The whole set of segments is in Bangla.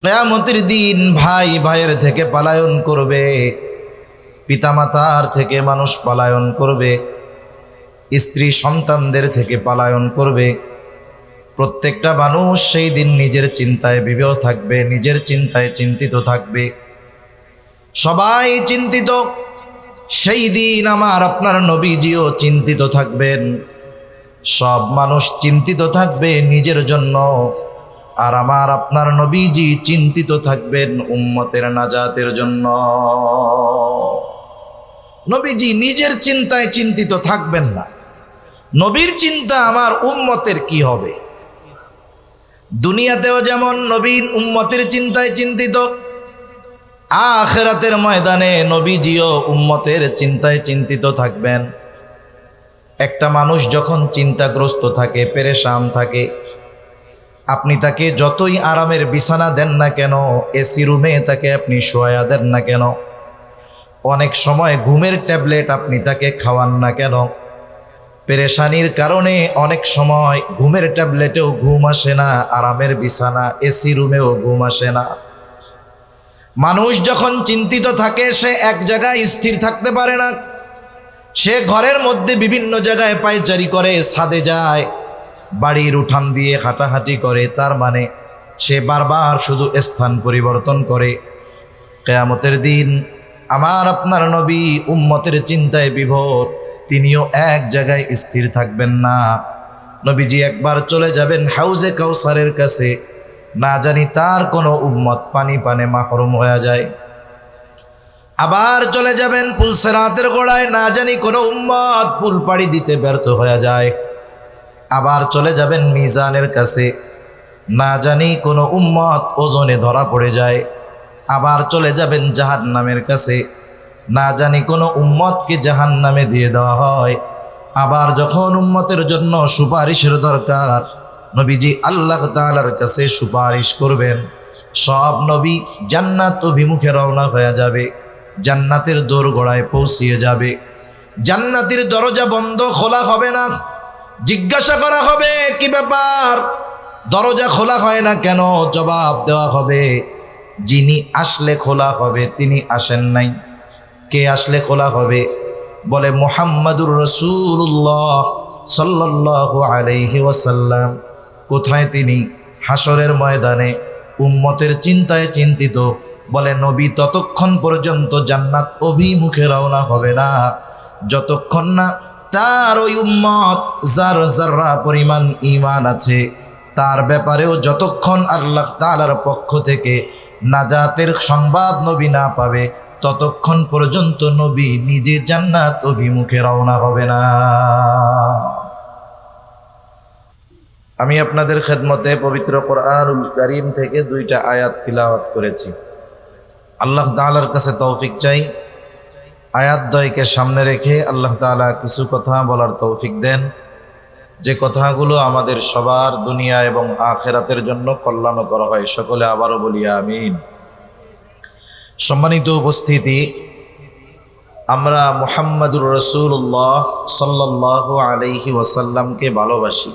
কিয়ামতের দিন ভাই ভাইয়ের থেকে পলায়ন করবে, পিতামাতার থেকে মানুষ পলায়ন করবে, স্ত্রী সন্তানদের থেকে পলায়ন করবে। প্রত্যেকটা মানুষ সেই দিন নিজের চিন্তায় বিভোর থাকবে, নিজের চিন্তায় চিন্তিত থাকবে। সবাই চিন্তিত। সেই দিন আমার আপনার নবীজিও চিন্তিত থাকবেন। সব মানুষ চিন্তিত থাকবে নিজের জন্য, আর আমার আপনার নবীজি চিন্তিত থাকবেন উম্মতের নাজাতের জন্য। নবীজি নিজের চিন্তায় চিন্তিত থাকবেন না, নবীর চিন্তা আমার উম্মতের কি হবে। দুনিয়াতেও যেমন নবীন উম্মতের চিন্তায় চিন্তিত, আখিরাতের ময়দানে নবীজিও উম্মতের চিন্তায় চিন্তিত থাকবেন। একটা মানুষ যখন চিন্তাগ্রস্ত থাকে, পেরেশান থাকে, আপনি তাকে যতই আরামের বিছানা দেন না কেন, এসি রুমে তাকে আপনি শোয়া দেন না কেন, অনেক সময় ঘুমের ট্যাবলেট আপনি তাকে খাওয়ান না কেন, পেরেশানির কারণে অনেক সময় ঘুমের ট্যাবলেটেও ঘুম আসে না, আরামের বিছানা এসি রুমেও ঘুম আসে না। মানুষ যখন চিন্তিত থাকে সে এক জায়গায় স্থির থাকতে পারে না। সে ঘরের মধ্যে বিভিন্ন জায়গায় পায়চারি করে, ছাদে যায়, বাড়ির উঠান দিয়ে হাঁটাহাঁটি করে, তার মানে সে বারবার শুধু স্থান পরিবর্তন করে। কিয়ামতের দিন আমার আপনার নবী উম্মতের চিন্তায় বিভোর, তিনিও এক জায়গায় স্থির থাকবেন না। নবীজি একবার চলে যাবেন হাউজে কাউসারের কাছে, না জানি তার কোনো উম্মত পানি পানে মাহরুম হয়ে যায়। আবার চলে যাবেন পুলসেরাতের গোড়ায়, না জানি কোনো উম্মত পুল পাড়ি দিতে ব্যর্থ হয়ে যায়। আবার চলে যাবেন মিজানের কাছে, না জানি কোনো উম্মত ওজনে ধরা পড়ে যায়। আবার চলে যাবেন জাহান্নামের কাছে, না জানি কোনো উম্মতকে জাহান্নামে দিয়ে দেওয়া হয়। আবার যখন উম্মতের জন্য সুপারিশের দরকার, নবীজি আল্লাহ তাআলার কাছে সুপারিশ করবেন। সব নবী জান্নাত অভিমুখে রওনা হয়ে যাবে, জান্নাতের দোরগোড়ায় পৌঁছিয়ে যাবে। জান্নাতের দরজা বন্ধ, খোলা হবে না। জিজ্ঞাসা করা হবে, কি ব্যাপার, দরজা খোলা হয় না কেন? জবাব দেওয়া হবে, যিনি আসলে খোলা হবে তিনি আসেন নাই। কে আসলে খোলা হবে? বলে মুহাম্মাদুর রাসূলুল্লাহ সাল্লাল্লাহু আলাইহি ওয়াসাল্লাম। কোথায় তিনি? হাসরের ময়দানে উম্মতের চিন্তায় চিন্তিত। বলে নবী ততক্ষণ পর্যন্ত জান্নাত অভিমুখে রওনা হবে না, যতক্ষণ না তার ওই উম্মত যার যারা পরিমাণ ঈমান আছে তার ব্যাপারেও যতক্ষণ আল্লাহ তাআলার পক্ষ থেকে নাজাতের সংবাদ নবী না পাবে, ততক্ষণ পর্যন্ত নবী নিজে জান্নাত অভিমুখে রওনা হবে না। আমি আপনাদের খেদমতে পবিত্র কোরআনুল কারীম থেকে 2টা আয়াত তিলাওয়াত করেছি। আল্লাহ তাআলার কাছে তৌফিক চাই, আয়াত দ্বয়কে সামনে রেখে আল্লাহ তাআলা কিছু কথা বলার তৌফিক দেন, যে কথাগুলো আমাদের সবার দুনিয়া এবং আখিরাতের জন্য কল্যাণকর হয়। সকলে আবারও বলি আমিন। সম্মানিত উপস্থিতি, আমরা মুহাম্মাদুর রাসূলুল্লাহ সাল্লাল্লাহু আলাইহি ওয়াসাল্লামকে ভালোবাসি।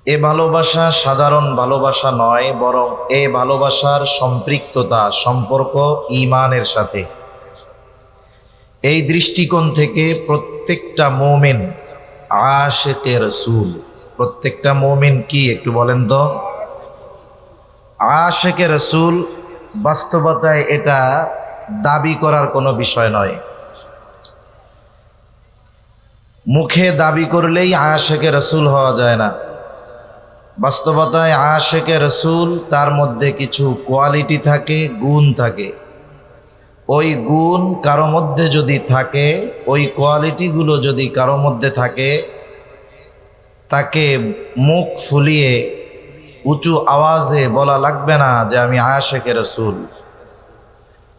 এ ভালোবাসা সাধারণ ভালোবাসা নয়, বরং এ ভালোবাসার সম্পৃক্ততা, সম্পর্ক ঈমানের সাথে। এই দৃষ্টিকোণ থেকে প্রত্যেকটা মুমিন আশিকে রাসূল। প্রত্যেকটা মুমিন কি একটু বলেন তো? আশিকে রাসূল। বাস্তবতায় এটা দাবি করার কোনো বিষয় নয়। মুখে দাবি করলেই আশিকে রাসূল হওয়া যায় না। বাস্তবতায় আশিকে রাসূল, তার মধ্যে কিছু কোয়ালিটি থাকে, গুণ থাকে। ওই গুণ কারো মধ্যে যদি থাকে, ওই কোয়ালিটিগুলো যদি কারো মধ্যে থাকে, তাকে মুখ ফুলিয়ে উঁচু আওয়াজে বলা লাগবে না যে আমি আশিকে রাসূল।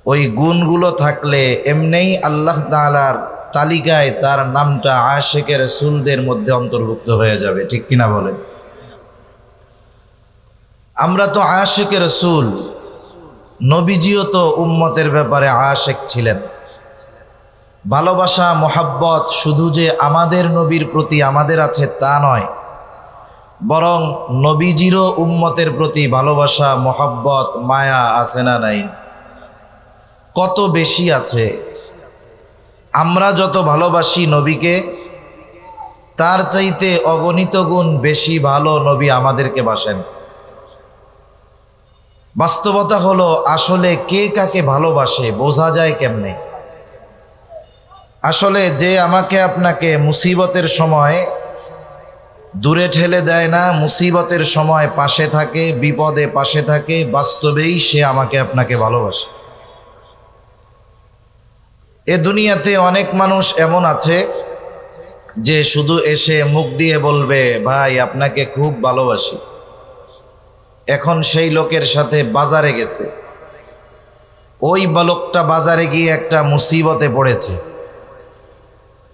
ওই গুণগুলো থাকলে এমনিই আল্লাহ তাআলার তালিকায় তার নামটা আশিকে রাসূলদের মধ্যে অন্তর্ভুক্ত হয়ে যাবে। ঠিক কিনা বলেন? আমরা তো আশিকে রাসূল। নবীজিও তো উম্মতের ব্যাপারে আশিক ছিলেন। ভালোবাসা, মোহাব্বত শুধু যে আমাদের নবীর প্রতি আমাদের আছে তা নয়, বরং নবীজিরও উম্মতের প্রতি ভালোবাসা, মহব্বত, মায়া আছে না নাই? কত বেশি আছে। আমরা যত ভালোবাসি নবীকে, তার চাইতে অগণিত গুণ বেশি ভালো নবী আমাদেরকে বাসেন। বাস্তবতা হলো, আসলে কে কাকে ভালোবাসে বোঝা যায় কেমনে? আসলে যে আমাকে আপনাকে মুসিবতের সময় দূরে ঠেলে দেয় না, মুসিবতের সময় পাশে থাকে, বিপদে পাশে থাকে, বাস্তবেই সে আমাকে আপনাকে ভালোবাসে। এ দুনিয়াতে অনেক মানুষ এমন আছে যে শুধু এসে মুখ দিয়ে বলবে, ভাই আপনাকে খুব ভালোবাসি। এখন সেই লোকের সাথে বাজারে গেছে, ওই লোকটা বাজারে গিয়ে একটা মুসিবতে পড়েছে।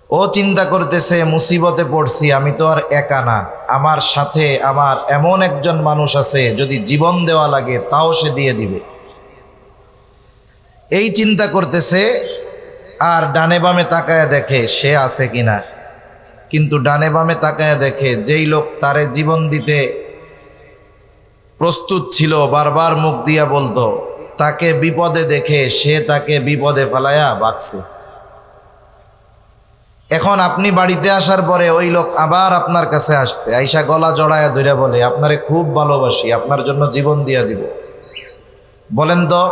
ও চিন্তা করতেছে, মুসিবতে পড়ছি, আমি তো আর একা না, আমার সাথে আমার এমন একজন মানুষ আছে, যদি জীবন দেওয়া লাগে তাও সে দিয়ে দিবে। এই চিন্তা করতেছে, আর ডানে বামে তাকায় দেখে সে আছে কিনা। কিন্তু ডানে বামে তাকায় দেখে যেই লোক তারে জীবন দিতে প্রস্তুত ছিল, বারবার মুখ দিয়া বলতো, তাকে বিপদে দেখে সে তাকে বিপদে ফেলায়া বাঁচছে। এখন আপনি বাড়িতে আসার পরে ওই লোক আবার আপনার কাছে আসছে, আইসা গলা জড়ায়া ধরে বলে, আপনারে খুব ভালোবাসি, আপনার জন্য জীবন দিয়া দিব। বলেন তো,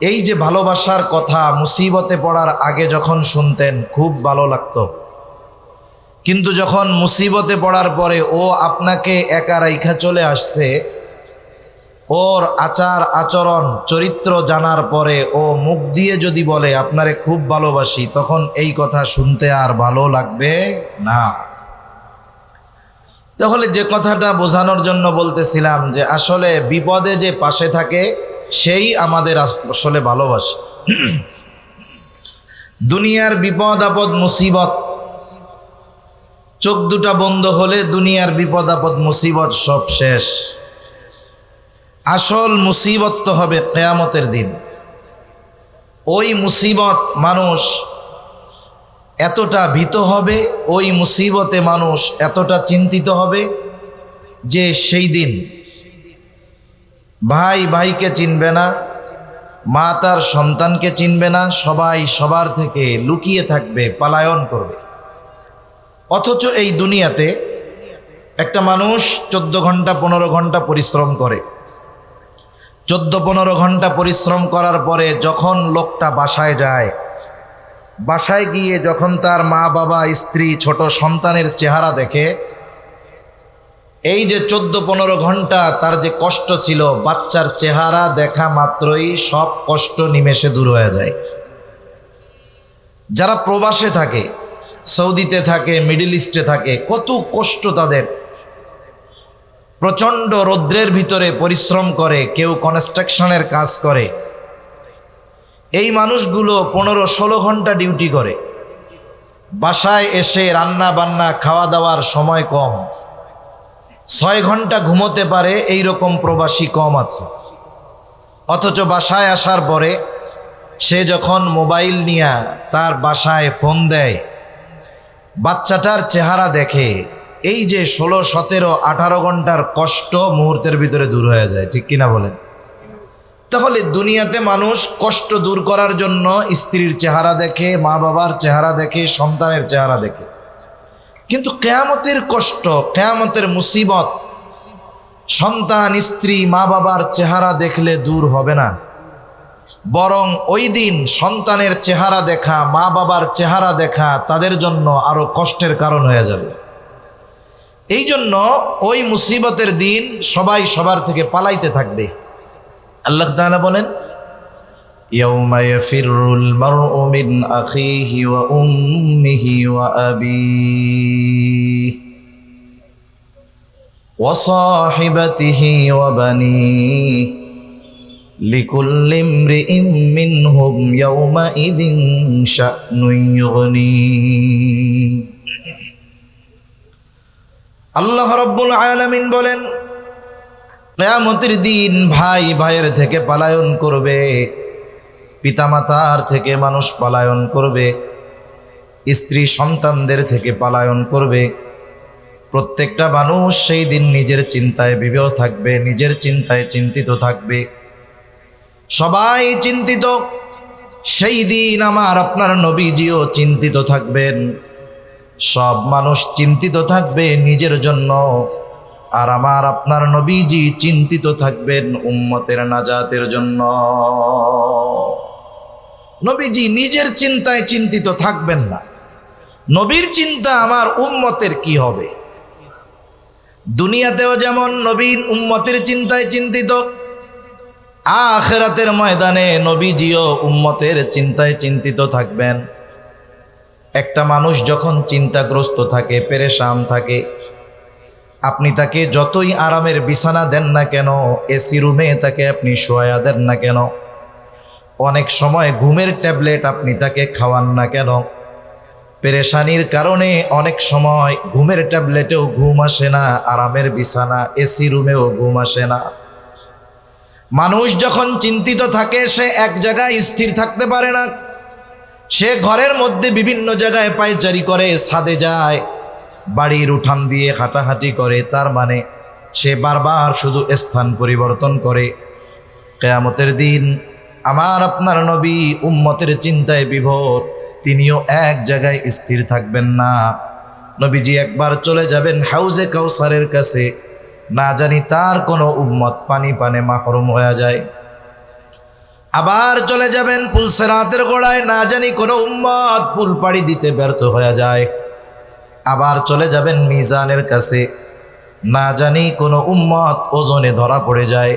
এই যে ভালোবাসার কথা মুসিবতে পড়ার আগে যখন শুনতেন খুব ভালো লাগতো, কিন্তু যখন মুসিবতে পড়ার পরে ও আপনাকে একা রাইখা চলে আসছে, ওর আচার আচরণ চরিত্র জানার পরে ও মুখ দিয়ে যদি বলে আপনারে খুব ভালোবাসি, তখন এই কথা শুনতে আর ভালো লাগবে না। তাহলে যে কথাটা বোঝানোর জন্য বলতেছিলাম, যে আসলে বিপদে যে পাশে থাকে সেই আমাদের আসলে ভালোবাসে। দুনিয়ার বিপদ আপদ মুসিবত, চোখ দুটা বন্ধ হলে দুনিয়ার বিপদ আপদ মুসিবত সব শেষ। আসল মুসিবত তো হবে কিয়ামতের দিন। ওই মুসিবত মানুষ এতটা ভীত হবে, ওই মুসিবতে মানুষ এতটা চিন্তিত হবে যে সেই দিন ভাই ভাইকে চিনবে না, মা তার সন্তানকে চিনবে না, সবাই সবার থেকে লুকিয়ে থাকবে, পলায়ন করবে। অথচ এই দুনিয়াতে একটা মানুষ 14 ঘন্টা 15 ঘন্টা পরিশ্রম করে, 14-15 ঘন্টা পরিশ্রম করার পরে যখন লোকটা বাসায় যায়, বাসায় গিয়ে যখন তার মা বাবা স্ত্রী ছোট সন্তানের চেহারা দেখে, এই যে 14-15 ঘন্টা তার যে কষ্ট ছিল, বাচ্চার চেহারা দেখা মাত্রই সব কষ্ট নিমেষে দূর হয়ে যায়। যারা প্রবাসে থাকে, সৌদিতে থাকে, মিডল ইস্টে থাকে, কত কষ্ট তাদের। প্রচণ্ড রৌদ্রের ভিতরে পরিশ্রম করে, কেউ কনস্ট্রাকশনের কাজ করে। এই মানুষগুলো 15-16 ঘন্টা ডিউটি করে, বাসায় এসে রান্না বান্না খাওয়া দাওয়ার সময় কম, 6 ঘন্টা ঘুমোতে পারে, এই রকম প্রবাসী কম আছে। অথচ বাসায় আসার পরে সে যখন মোবাইল নিয়ে তার বাসায় ফোন দেয়, বাচ্চাটার চেহারা দেখে, এই যে 16-17-18 ঘন্টার কষ্ট মুহূর্তের ভিতরে দূর হয়ে যায়। ঠিক কিনা বলেন? তাহলে দুনিয়াতে মানুষ কষ্ট দূর করার জন্য স্ত্রীর চেহারা দেখে, মা বাবার চেহারা দেখে, সন্তানের চেহারা দেখে, কিন্তু কিয়ামতের কষ্ট, কিয়ামতের মুসিবত সন্তান, স্ত্রী, মা বাবার চেহারা দেখলে দূর হবে না, বরং ওই দিন সন্তানের চেহারা দেখা, মা বাবার চেহারা দেখা তাদের জন্য আরো কষ্টের কারণ হয়ে যাবে। এই জন্য ওই মুসিবতের দিন সবাই সবার থেকে পালাইতে থাকবে। আল্লাহ তাআলা বলেন, ইয়াউমা ইয়াফিরুল মারউ মিন আখিহি ওয়া উম্মিহি ওয়া আবিহি ওয়া সাহিবাতিহি ওয়া বানিহি লিকুল্লি ইমরিইম মিনহুম ইয়াউমাইযিন শা'নুন ইউগনিহি। আল্লাহ রাব্বুল আলামিন বলেন, কিয়ামতের দিন ভাই ভাইয়ের থেকে পলায়ন করবে, পিতামাতার থেকে মানুষ পলায়ন করবে, স্ত্রী সন্তানদের থেকে পলায়ন করবে, প্রত্যেকটা মানুষ সেই দিন নিজের চিন্তায় বিভোর থাকবে, নিজের চিন্তায় চিন্তিত থাকবে। সবাই চিন্তিত। সেই দিন আমার আপনার নবীজিও চিন্তিত থাকবেন। সব মানুষ চিন্তিত থাকবে নিজের জন্য, আর আমার আপনার নবীজি চিন্তিত থাকবেন উম্মতের নাজাতের জন্য। নবীজি নিজের চিন্তায় চিন্তিত থাকবেন না, নবীর চিন্তা আমার উম্মতের কি হবে। দুনিয়াতেও যেমন নবীন উম্মতের চিন্তায় চিন্তিত, আখিরাতের ময়দানে নবীজিও উম্মতের চিন্তায় চিন্তিত থাকবেন। একটা মানুষ যখন চিন্তাগ্রস্ত থাকে, পেরেশান থাকে, আপনি তাকে যতই আরামের বিছানা দেন না কেন, এসি রুমে তাকে আপনি শোয়া দেন না কেন, অনেক সময় ঘুমের ট্যাবলেট আপনি তাকে খাওয়ান না কেন, পেরেশানির কারণে অনেক সময় ঘুমের ট্যাবলেটেও ঘুম আসে না, আরামের বিছানা এসি রুমেও ঘুম আসে না। মানুষ যখন চিন্তিত থাকে সে এক জায়গায় স্থির থাকতে পারে না। সে ঘরের মধ্যে বিভিন্ন জায়গায় পায়চারি করে, ছাদে যায়, বাড়ির উঠান দিয়ে হাঁটাহাঁটি করে, তার মানে সে বারবার শুধু স্থান পরিবর্তন করে। কিয়ামতের দিন আমার আপনার নবী উম্মতের চিন্তায় বিভোর, তিনিও এক জায়গায় স্থির থাকবেন না। নবীজি একবার চলে যাবেন হাউজে কাউসারের কাছে, না জানি তার কোনো উম্মত পানি পানে মাহরুম হয়ে যায়। আবার চলে যাবেন পুলসেরাতের গোড়ায়, না জানি কোনো উম্মত পুল পাড়ি দিতে ব্যর্থ হয়ে যায়। আবার চলে যাবেন মিজানের কাছে, না জানি কোনো উম্মত ওজনে ধরা পড়ে যায়।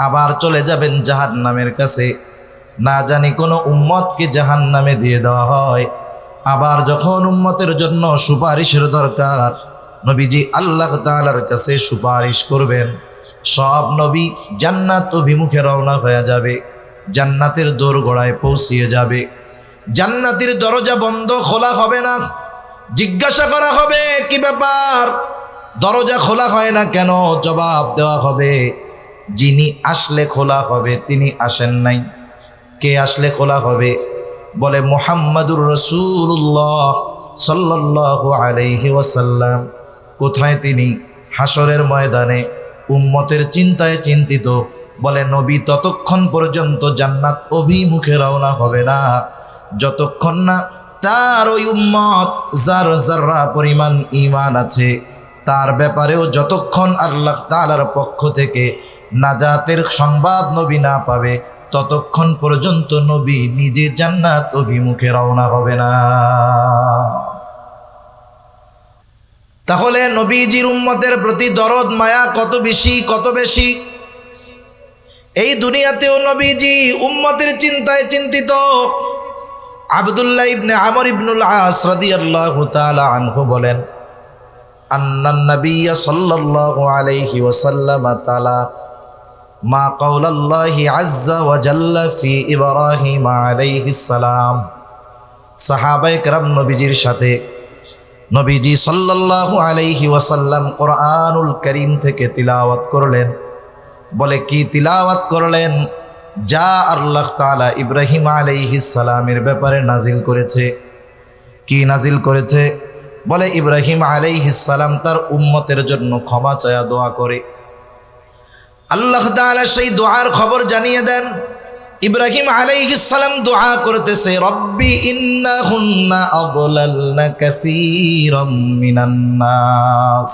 আবার চলে যাবেন জাহান্নামের কাছে, না জানি কোনো উম্মতকে জাহান্নামে দিয়ে দেওয়া হয়। আবার যখন উম্মতের জন্য সুপারিশের দরকার, নবীজি আল্লাহ তাআলার কাছে সুপারিশ করবেন। সব নবী জান্নাত অভিমুখে রওনা হয়ে যাবে, জান্নাতের দোরগোড়ায় পৌঁছিয়ে যাবে। জান্নাতের দরজা বন্ধ, খোলা হবে না। জিজ্ঞাসা করা হবে কি ব্যাপার, দরজা খোলা হয় না কেন? জবাব দেওয়া হবে যিনি আসলে খোলা হবে তিনি আসেন নাই। কে আসলে খোলা হবে? বলে মুহাম্মাদুর রাসূলুল্লাহ সাল্লাল্লাহু আলাইহি ওয়াসাল্লাম। কোথায় তিনি? হাসরের ময়দানে উম্মতের চিন্তায় চিন্তিত। বলে নবী ততক্ষণ পর্যন্ত জান্নাত অভিমুখে রওনা হবে না যতক্ষণ না তার ওই উম্মত যার যাররা পরিমাণ ঈমান আছে তার ব্যাপারেও যতক্ষণ আল্লাহ তাআলার পক্ষ থেকে নাজাতের সংবাদ নবী না পাবে ততক্ষণ পর্যন্ত নবী নিজে জান্নাত অভিমুখে রওনা হবে না। তাহলে নবীজির উম্মতের প্রতি দরদ মায়া কত বেশি, কত বেশি। এই দুনিয়াতেও নবীজি উম্মতের চিন্তায় চিন্তিত। আব্দুল্লাহ ইবনে আমর ইবনুল আস রাদিয়াল্লাহু তাআলা আনহু বলেন, আন্নান নাবিয়্য সাল্লাল্লাহু আলাইহি ওয়াসাল্লাম তাআলা মা কাওলাল্লাহি আযযা ওয়া জাল্লা ফি ইব্রাহিম আলাইহিস সালাম। সাহাবায়ে কেরাম নবীজির সাথে নবীজি সাল্লাল্লাহু আলাইহি ওয়াসাল্লাম কোরআনুল কারীম থেকে তিলাওয়াত করলেন। বলে কি তিলাওয়াত করলেন? যা আল্লাহ তাআলা ইব্রাহিম আলাইহিস সালামের ব্যাপারে নাজিল করেছে। কি নাজিল করেছে? বলে ইব্রাহিম আলাইহিস সালাম তার উম্মতের জন্য ক্ষমা চায়া দোয়া করে। আল্লাহ তাআলা সেই দোয়ার খবর জানিয়ে দেন। ইব্রাহিম আলাইহিস সালাম দোয়া করতেছে, রব্বি ইন্নাহুন্না আদলালনা কাসীরাম মিনান নাস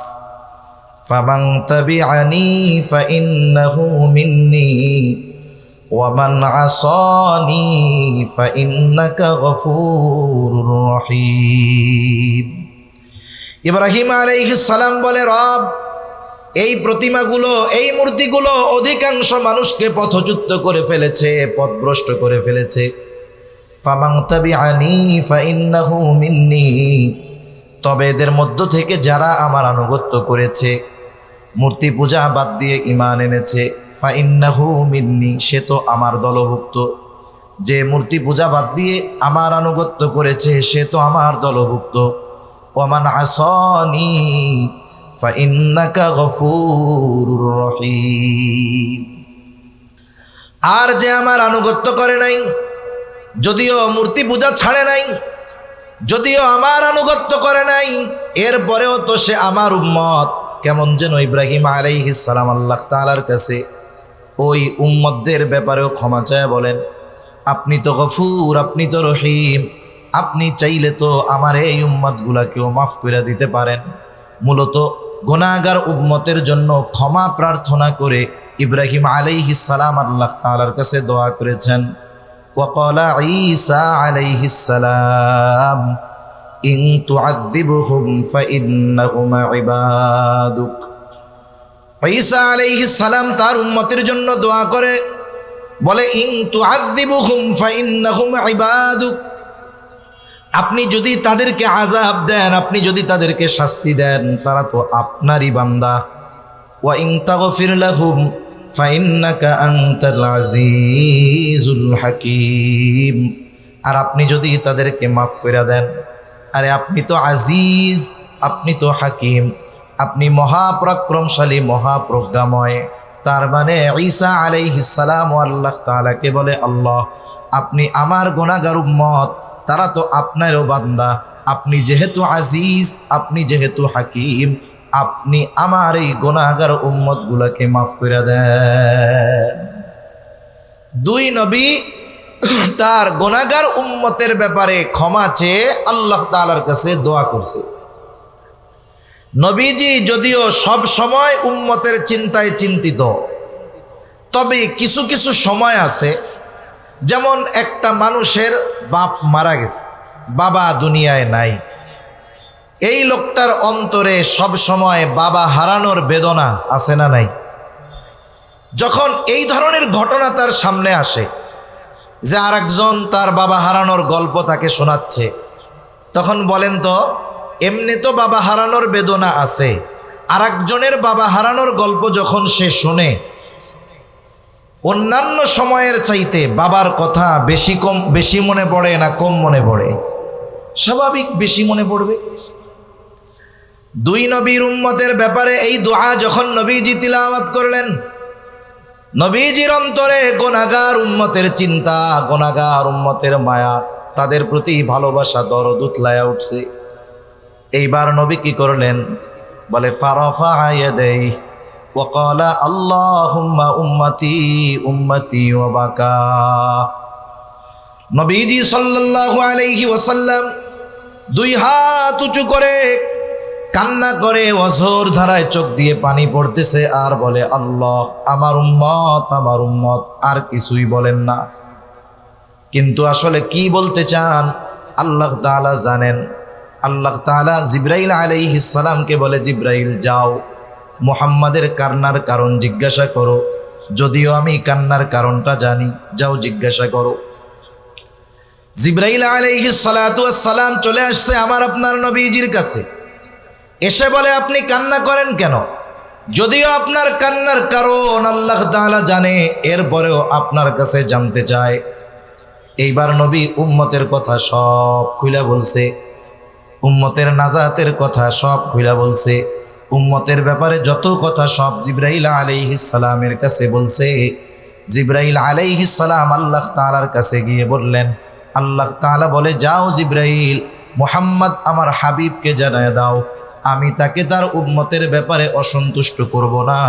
ফামান তাবিআনি ফাইন্নাহু মিন্নি ওয়া মান আসানি ফাইন্নাকা গফুরুর রহিম। ইব্রাহিম আলাইহিস সালাম বলে, রব এই প্রতিমাগুলো, এই মূর্তিগুলো অধিকাংশ মানুষকে পথচ্যুত করে ফেলেছে, পথভ্রষ্ট করে ফেলেছে। ফামান তাবিআনি ফাইন্নাহু মিন্নি, তবে এদের মধ্য থেকে যারা আমার আনুগত্য করেছে, মূর্তি পূজা বাদ দিয়ে ঈমান এনেছে, ফাইন্নাহু মিন্নি, সে তো আমার দলভুক্ত। যে মূর্তি পূজা বাদ দিয়ে আমার আনুগত্য করেছে সে তো আমার দলভুক্ত। ওয়া মান আসানি ফাইন্নাকা গফুরুর রহিম। আর যে আমার আনুগত্য করে নাই, যদিও মূর্তি পূজা ছাড়ে নাই, যদিও আমার আনুগত্য করে নাই, এরপরেও তো সে আমার উম্মত। কেমন যেন ইব্রাহিম আলাইহিস সালাম আল্লাহ তাআলার কাছে ওই উম্মতদের ব্যাপারেও ক্ষমা চায় বলেন, আপনি তো গফুর, আপনি তো রহিম, আপনি চাইলে তো আমার এই উম্মতগুলাকেও মাফ করে দিতে পারেন। মূলত গুনাহগার উম্মতের জন্য ক্ষমা প্রার্থনা করে ইব্রাহিম আলাইহিস সালাম আল্লাহ তাআলার কাছে দোয়া করেছেন। ওয়াকালা ঈসা আলাইহিস সালাম ইন তুআযিবহুম ফাইন্নাহুম ইবাদুক। ঈসা আলাইহিস সালাম তার উম্মতের জন্য দোয়া করে বলে, ইন তুআযিবহুম ফাইন্নাহুম ইবাদুক, আপনি যদি তাদেরকে আযাব দেন, আপনি যদি তাদেরকে শাস্তি দেন, তারা তো আপনারই বান্দা। ওয়া ইন তাগফির লাহুম ফাইন্নাকা আনতাল আজিজুল হাকীম, আর আপনি যদি তাদেরকে মাফ করে দেন, আরে আপনি তো আজিজ, আপনি তো হাকিম, আপনি মহাপরাক্রমশালী, মহাপ্রজ্ঞাময়। তার মানে ঈসা আলাইহিস সালাম আল্লাহ তাআলাকে বলে, আল্লাহ আপনি আমার গুনাহগার উম্মত, তারা তো আপনারও বান্দা, আপনি যেহেতু আজিজ, আপনি যেহেতু হাকিম, আপনি আমার এই গুনাহগার উম্মতগুলোকে মাফ করে দেন। দুই নবী তার গুনাহগার উম্মতের ব্যাপারে ক্ষমা চেয়ে আল্লাহ তাআলার কাছে দোয়া করছে। নবীজি যদিও সব সময় উম্মতের চিন্তায় চিন্তিত, তবে কিছু কিছু সময় আছে, যেমন একটা মানুষের বাপ মারা গেছে, বাবা দুনিয়ায় নাই, এই লোকটার অন্তরে সব সময় বাবা হারানোর বেদনা আছে না নাই? যখন এই ধরনের ঘটনা তার সামনে আসে যে আরেকজন তার বাবা হারানোর গল্প তাকে শোনাচ্ছে, তখন বলেন তো, এমনি তো বাবা হারানোর বেদনা আছে, আরেকজনের বাবা হারানোর গল্প যখন সে শোনে, অন্যান্য সময়ের চাইতে বাবার কথা বেশি মনে পড়ে না কম মনে পড়ে? স্বাভাবিক বেশি মনে পড়বে। দুই নবীর উম্মতের ব্যাপারে এই দোয়া যখন নবীজি তিলাওয়াত করলেন, নবীজির অন্তরে গুনাহগার উম্মতের চিন্তা, গুনাহগার উম্মতের মায়া, তাদের প্রতি ভালোবাসা, দরদ উতলায়া উঠছে। এইবার নবী কি করলেন? বলে ফারাফা ইয়াদাইহি ওয়া ক্বালা আল্লাহুম্মা উম্মতি উম্মতি ওয়া বাকা। নবীজি সাল্লাল্লাহু আলাইহি ওয়াসাল্লাম দুই হাত উঁচু করে কান্না করে, অঝোর ধারায় চোখ দিয়ে পানি পড়তেছে, আর বলে, আল্লাহ আমার উম্মত, আমার উম্মত, আর কিছুই বলেন না। কিন্তু আসলে কি বলতে চান আল্লাহ তাআলা জানেন। আল্লাহ তাআলা জিবরাইল আলাইহিস সালামকে বলে, জিবরাইল যাও মুহাম্মাদের কান্নার কারণ জিজ্ঞাসা করো, যদিও আমি কান্নার কারণটা জানি, যাও জিজ্ঞাসা করো। জিবরাইল আলাইহিস সালাতু ওয়াস সালাম চলে আসছে আমার আপনার নবীজির কাছে, এসে বলে, আপনি কান্না করেন কেন? যদিও আপনার কান্নার কারণ আল্লাহ তাআলা জানে, এরপরেও আপনার কাছে জানতে চায়। এইবার নবী উম্মতের কথা সব খুলে বলছে, উম্মতের নাজাতের কথা সব খুলে বলছে, উম্মতের ব্যাপারে যত কথা সব জিবরাইল আলাইহিস সালামের কাছে বলছে। জিবরাইল আলাইহিস সালাম আল্লাহ তাআলার কাছে গিয়ে বললেন, আল্লাহ তাআলা বলে, যাও জিবরাইল, মুহাম্মদ আমার হাবিবকে জানায় দাও, আমি তাকে তার উম্মতের ব্যাপারে অসন্তুষ্ট করব না,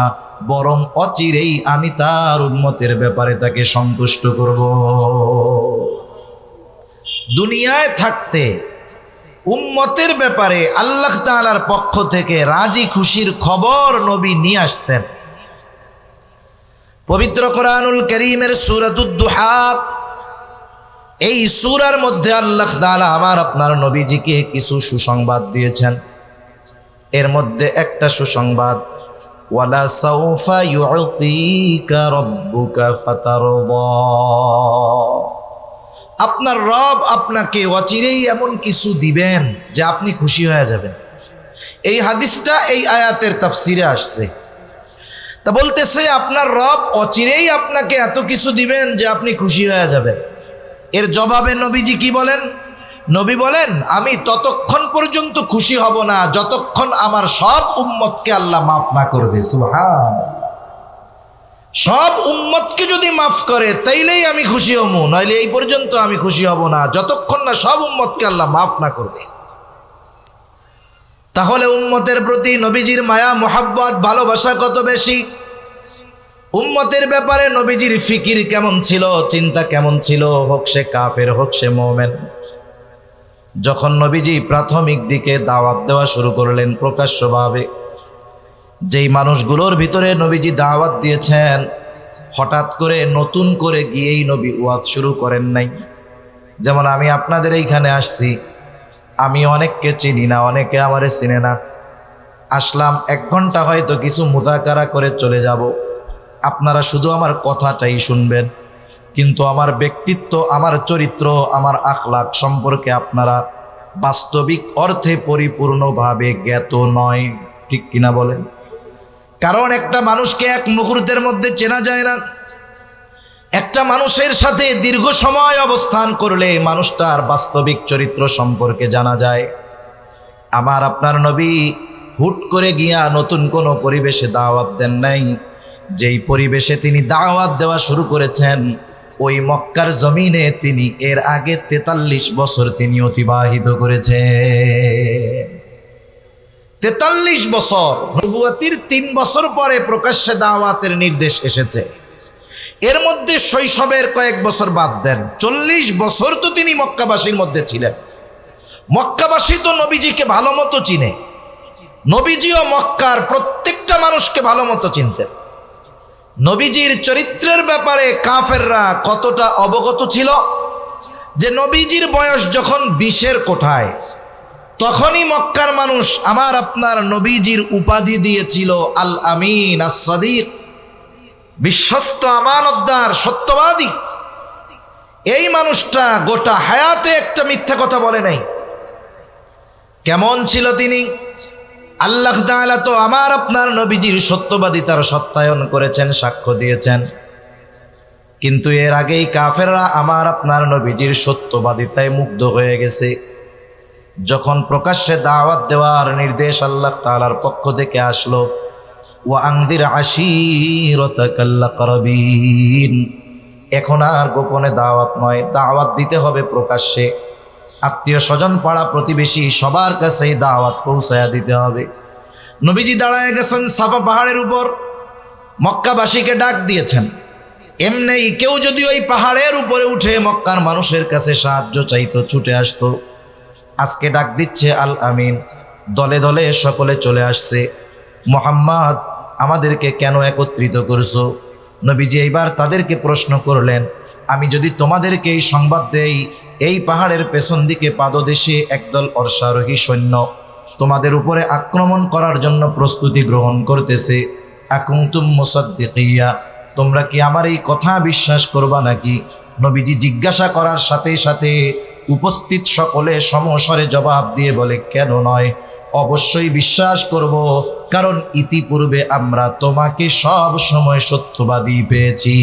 বরং অচিরেই আমি তার উম্মতের ব্যাপারে তাকে সন্তুষ্ট করব। দুনিয়ায় থাকতে উম্মতের ব্যাপারে আল্লাহ তাআলার পক্ষ থেকে রাজি খুশির খবর নবী নিয়ে আসছেন। পবিত্র কোরআনুল কারীমের সূরাতুদ দুহা, এই সূরার মধ্যে আল্লাহ তাআলা আমার আপনার নবীজিকে কিছু সুসংবাদ দিয়েছেন। এর মধ্যে একটা সুসংবাদ, ওয়ালা সাউফা ইউতিকা রাব্বুকা ফাতারদা, আপনার রব আপনাকে অচিরেই এমন কিছু দিবেন যে আপনি খুশি হয়ে যাবেন। এই হাদিসটা এই আয়াতের তাফসিরে আসছে। তা বলতেছে আপনার রব অচিরেই আপনাকে এত কিছু দিবেন যে আপনি খুশি হয়ে যাবেন। এর জবাবে নবীজি কি বলেন? নবী বলেন, আমি ততক্ষণ পর্যন্ত খুশি হব না যতক্ষণ আমার সব উম্মতকে আল্লাহ মাফ না করবে। সুবহানাল্লাহ। সব উম্মতকে যদি মাফ করে তাইলেই আমি খুশি হব, নইলে এই পর্যন্ত আমি খুশি হব না যতক্ষণ না সব উম্মতকে আল্লাহ মাফ না করবে। তাহলে উম্মতের প্রতি নবীজির মায়া মোহাব্বত ভালোবাসা কত বেশি, উম্মতের ব্যাপারে নবীজির ফিকির কেমন ছিল, চিন্তা কেমন ছিল, হোক সে কাফের হোক সে মুমিন। যখন নবীজি প্রাথমিক দিকে দাওয়াত দেওয়া শুরু করলেন প্রকাশ্যভাবে, যেই মানুষগুলোর ভিতরে নবীজি দাওয়াত দিয়েছেন, হঠাৎ করে নতুন করে গিয়েই নবী ওয়াজ শুরু করেন নাই। যেমন আমি আপনাদের এইখানে আসছি, আমি অনেককে চিনি না, অনেকে আমারে চিনে না। আসলাম 1 ঘন্টা হয়তো কিছু মুযাকারা করে চলে যাব, আপনারা শুধু আমার কথাটাই শুনবেন, কিন্তু আমার ব্যক্তিত্ব, আমার চরিত্র, আমার আখলাক সম্পর্কে আপনারা বাস্তবিক অর্থে পরিপূর্ণভাবে জ্ঞাত নয়। ঠিক কিনা বলেন? কারণ একটা মানুষকে এক মুহূর্তের মধ্যে চেনা যায় না। একটা মানুষের সাথে দীর্ঘ সময় অবস্থান করলে মানুষটার বাস্তবিক চরিত্র সম্পর্কে জানা যায়। আমার আপনার নবী হুট করে গিয়া নতুন কোনো পরিবেশে দাওয়াত দেন নাই। যেই পরিবেশে তিনি দাওয়াত দেওয়া শুরু করেছেন, ওই মক্কার জমিনে তিনি এর আগে 43 বছর তিনি অতিবাহিত করেছেন। 43 বছর, নবুয়তির 3 বছর পরে প্রকাশ্যে দাওয়াতের নির্দেশ এসেছে। এর মধ্যে শৈশবের কয়েক বছর বাদ দেন, 40 বছর তো তিনি মক্কাবাসীর মধ্যে ছিলেন। মক্কাবাসী তো নবীজিকে ভালো মতো চিনে, নবীজিও মক্কার প্রত্যেকটা মানুষকে ভালো মতো চিনতেন। নবীজির চরিত্রের ব্যাপারে কাফেররা কতটা অবগত ছিল যে নবীজির বয়স যখন 20-এর কোঠায়, তখনই মক্কার মানুষ আমার আপনার নবীজির উপাধি দিয়েছিল আল আমিন, আস সাদিক, বিশ্বস্ত, আমানতদার, সত্যবাদী। এই মানুষটা গোটা হায়াতে একটা মিথ্যা কথা বলে নাই। কেমন ছিল তিনি? আল্লাহ তাআলা তো আমার আপনার নবীজির সত্যবাদিতার সত্যায়ন করেছেন, সাক্ষ্য দিয়েছেন। কিন্তু এর আগেই কাফেররা আমার আপনার নবীজির সত্যবাদিতায় মুগ্ধ হয়ে গেছে। যখন প্রকাশ্যে দাওয়াত দেওয়ার নির্দেশ আল্লাহ তাআলার পক্ষ থেকে আসলো, ওয়া আনদির আশীরাতাকাল আকরাবিন, এখন আর গোপনে দাওয়াত নয়, দাওয়াত দিতে হবে প্রকাশ্যে। আত্মীয় স্বজন, পাড়া প্রতিবেশী সবার কাছেই দাওয়াত পৌঁছায়া দিতে হবে। নবীজি দাঁড়ায় গেছেন সাফা পাহাড়ের উপর, মক্কাবাসীকে ডাক দিয়েছেন। এমনি কেউ যদি ওই পাহাড়ের উপরে উঠে মক্কার মানুষের কাছে সাহায্য চাইতো, ছুটে আসতো। আজকে ডাক দিচ্ছে আল আমিন, দলে দলে সকলে চলে আসছে। মুহাম্মদ, আমাদেরকে কেন একত্রিত করছো? নবীজি এইবার তাদেরকে প্রশ্ন করলেন, আমি যদি তোমাদেরকে এই সংবাদ দেই, এই পাহাড়ের পেছন দিকে পাদদেশে একদল অশ্বারোহী সৈন্য তোমাদের উপরে আক্রমণ করার জন্য প্রস্তুতি গ্রহণ করতেছে, আকুনতুম মুসাদ্দিকিয়া, তোমরা কি আমার এই কথা বিশ্বাস করবা নাকি? নবীজি জিজ্ঞাসা করার সাথে সাথে উপস্থিত সকলে সমস্বরে জবাব দিয়ে বলে, কেন নয়, অবশ্যই বিশ্বাস করব, কারণ ইতিপূর্বে আমরা তোমাকে সব সময় সত্যবাদী পেয়েছি।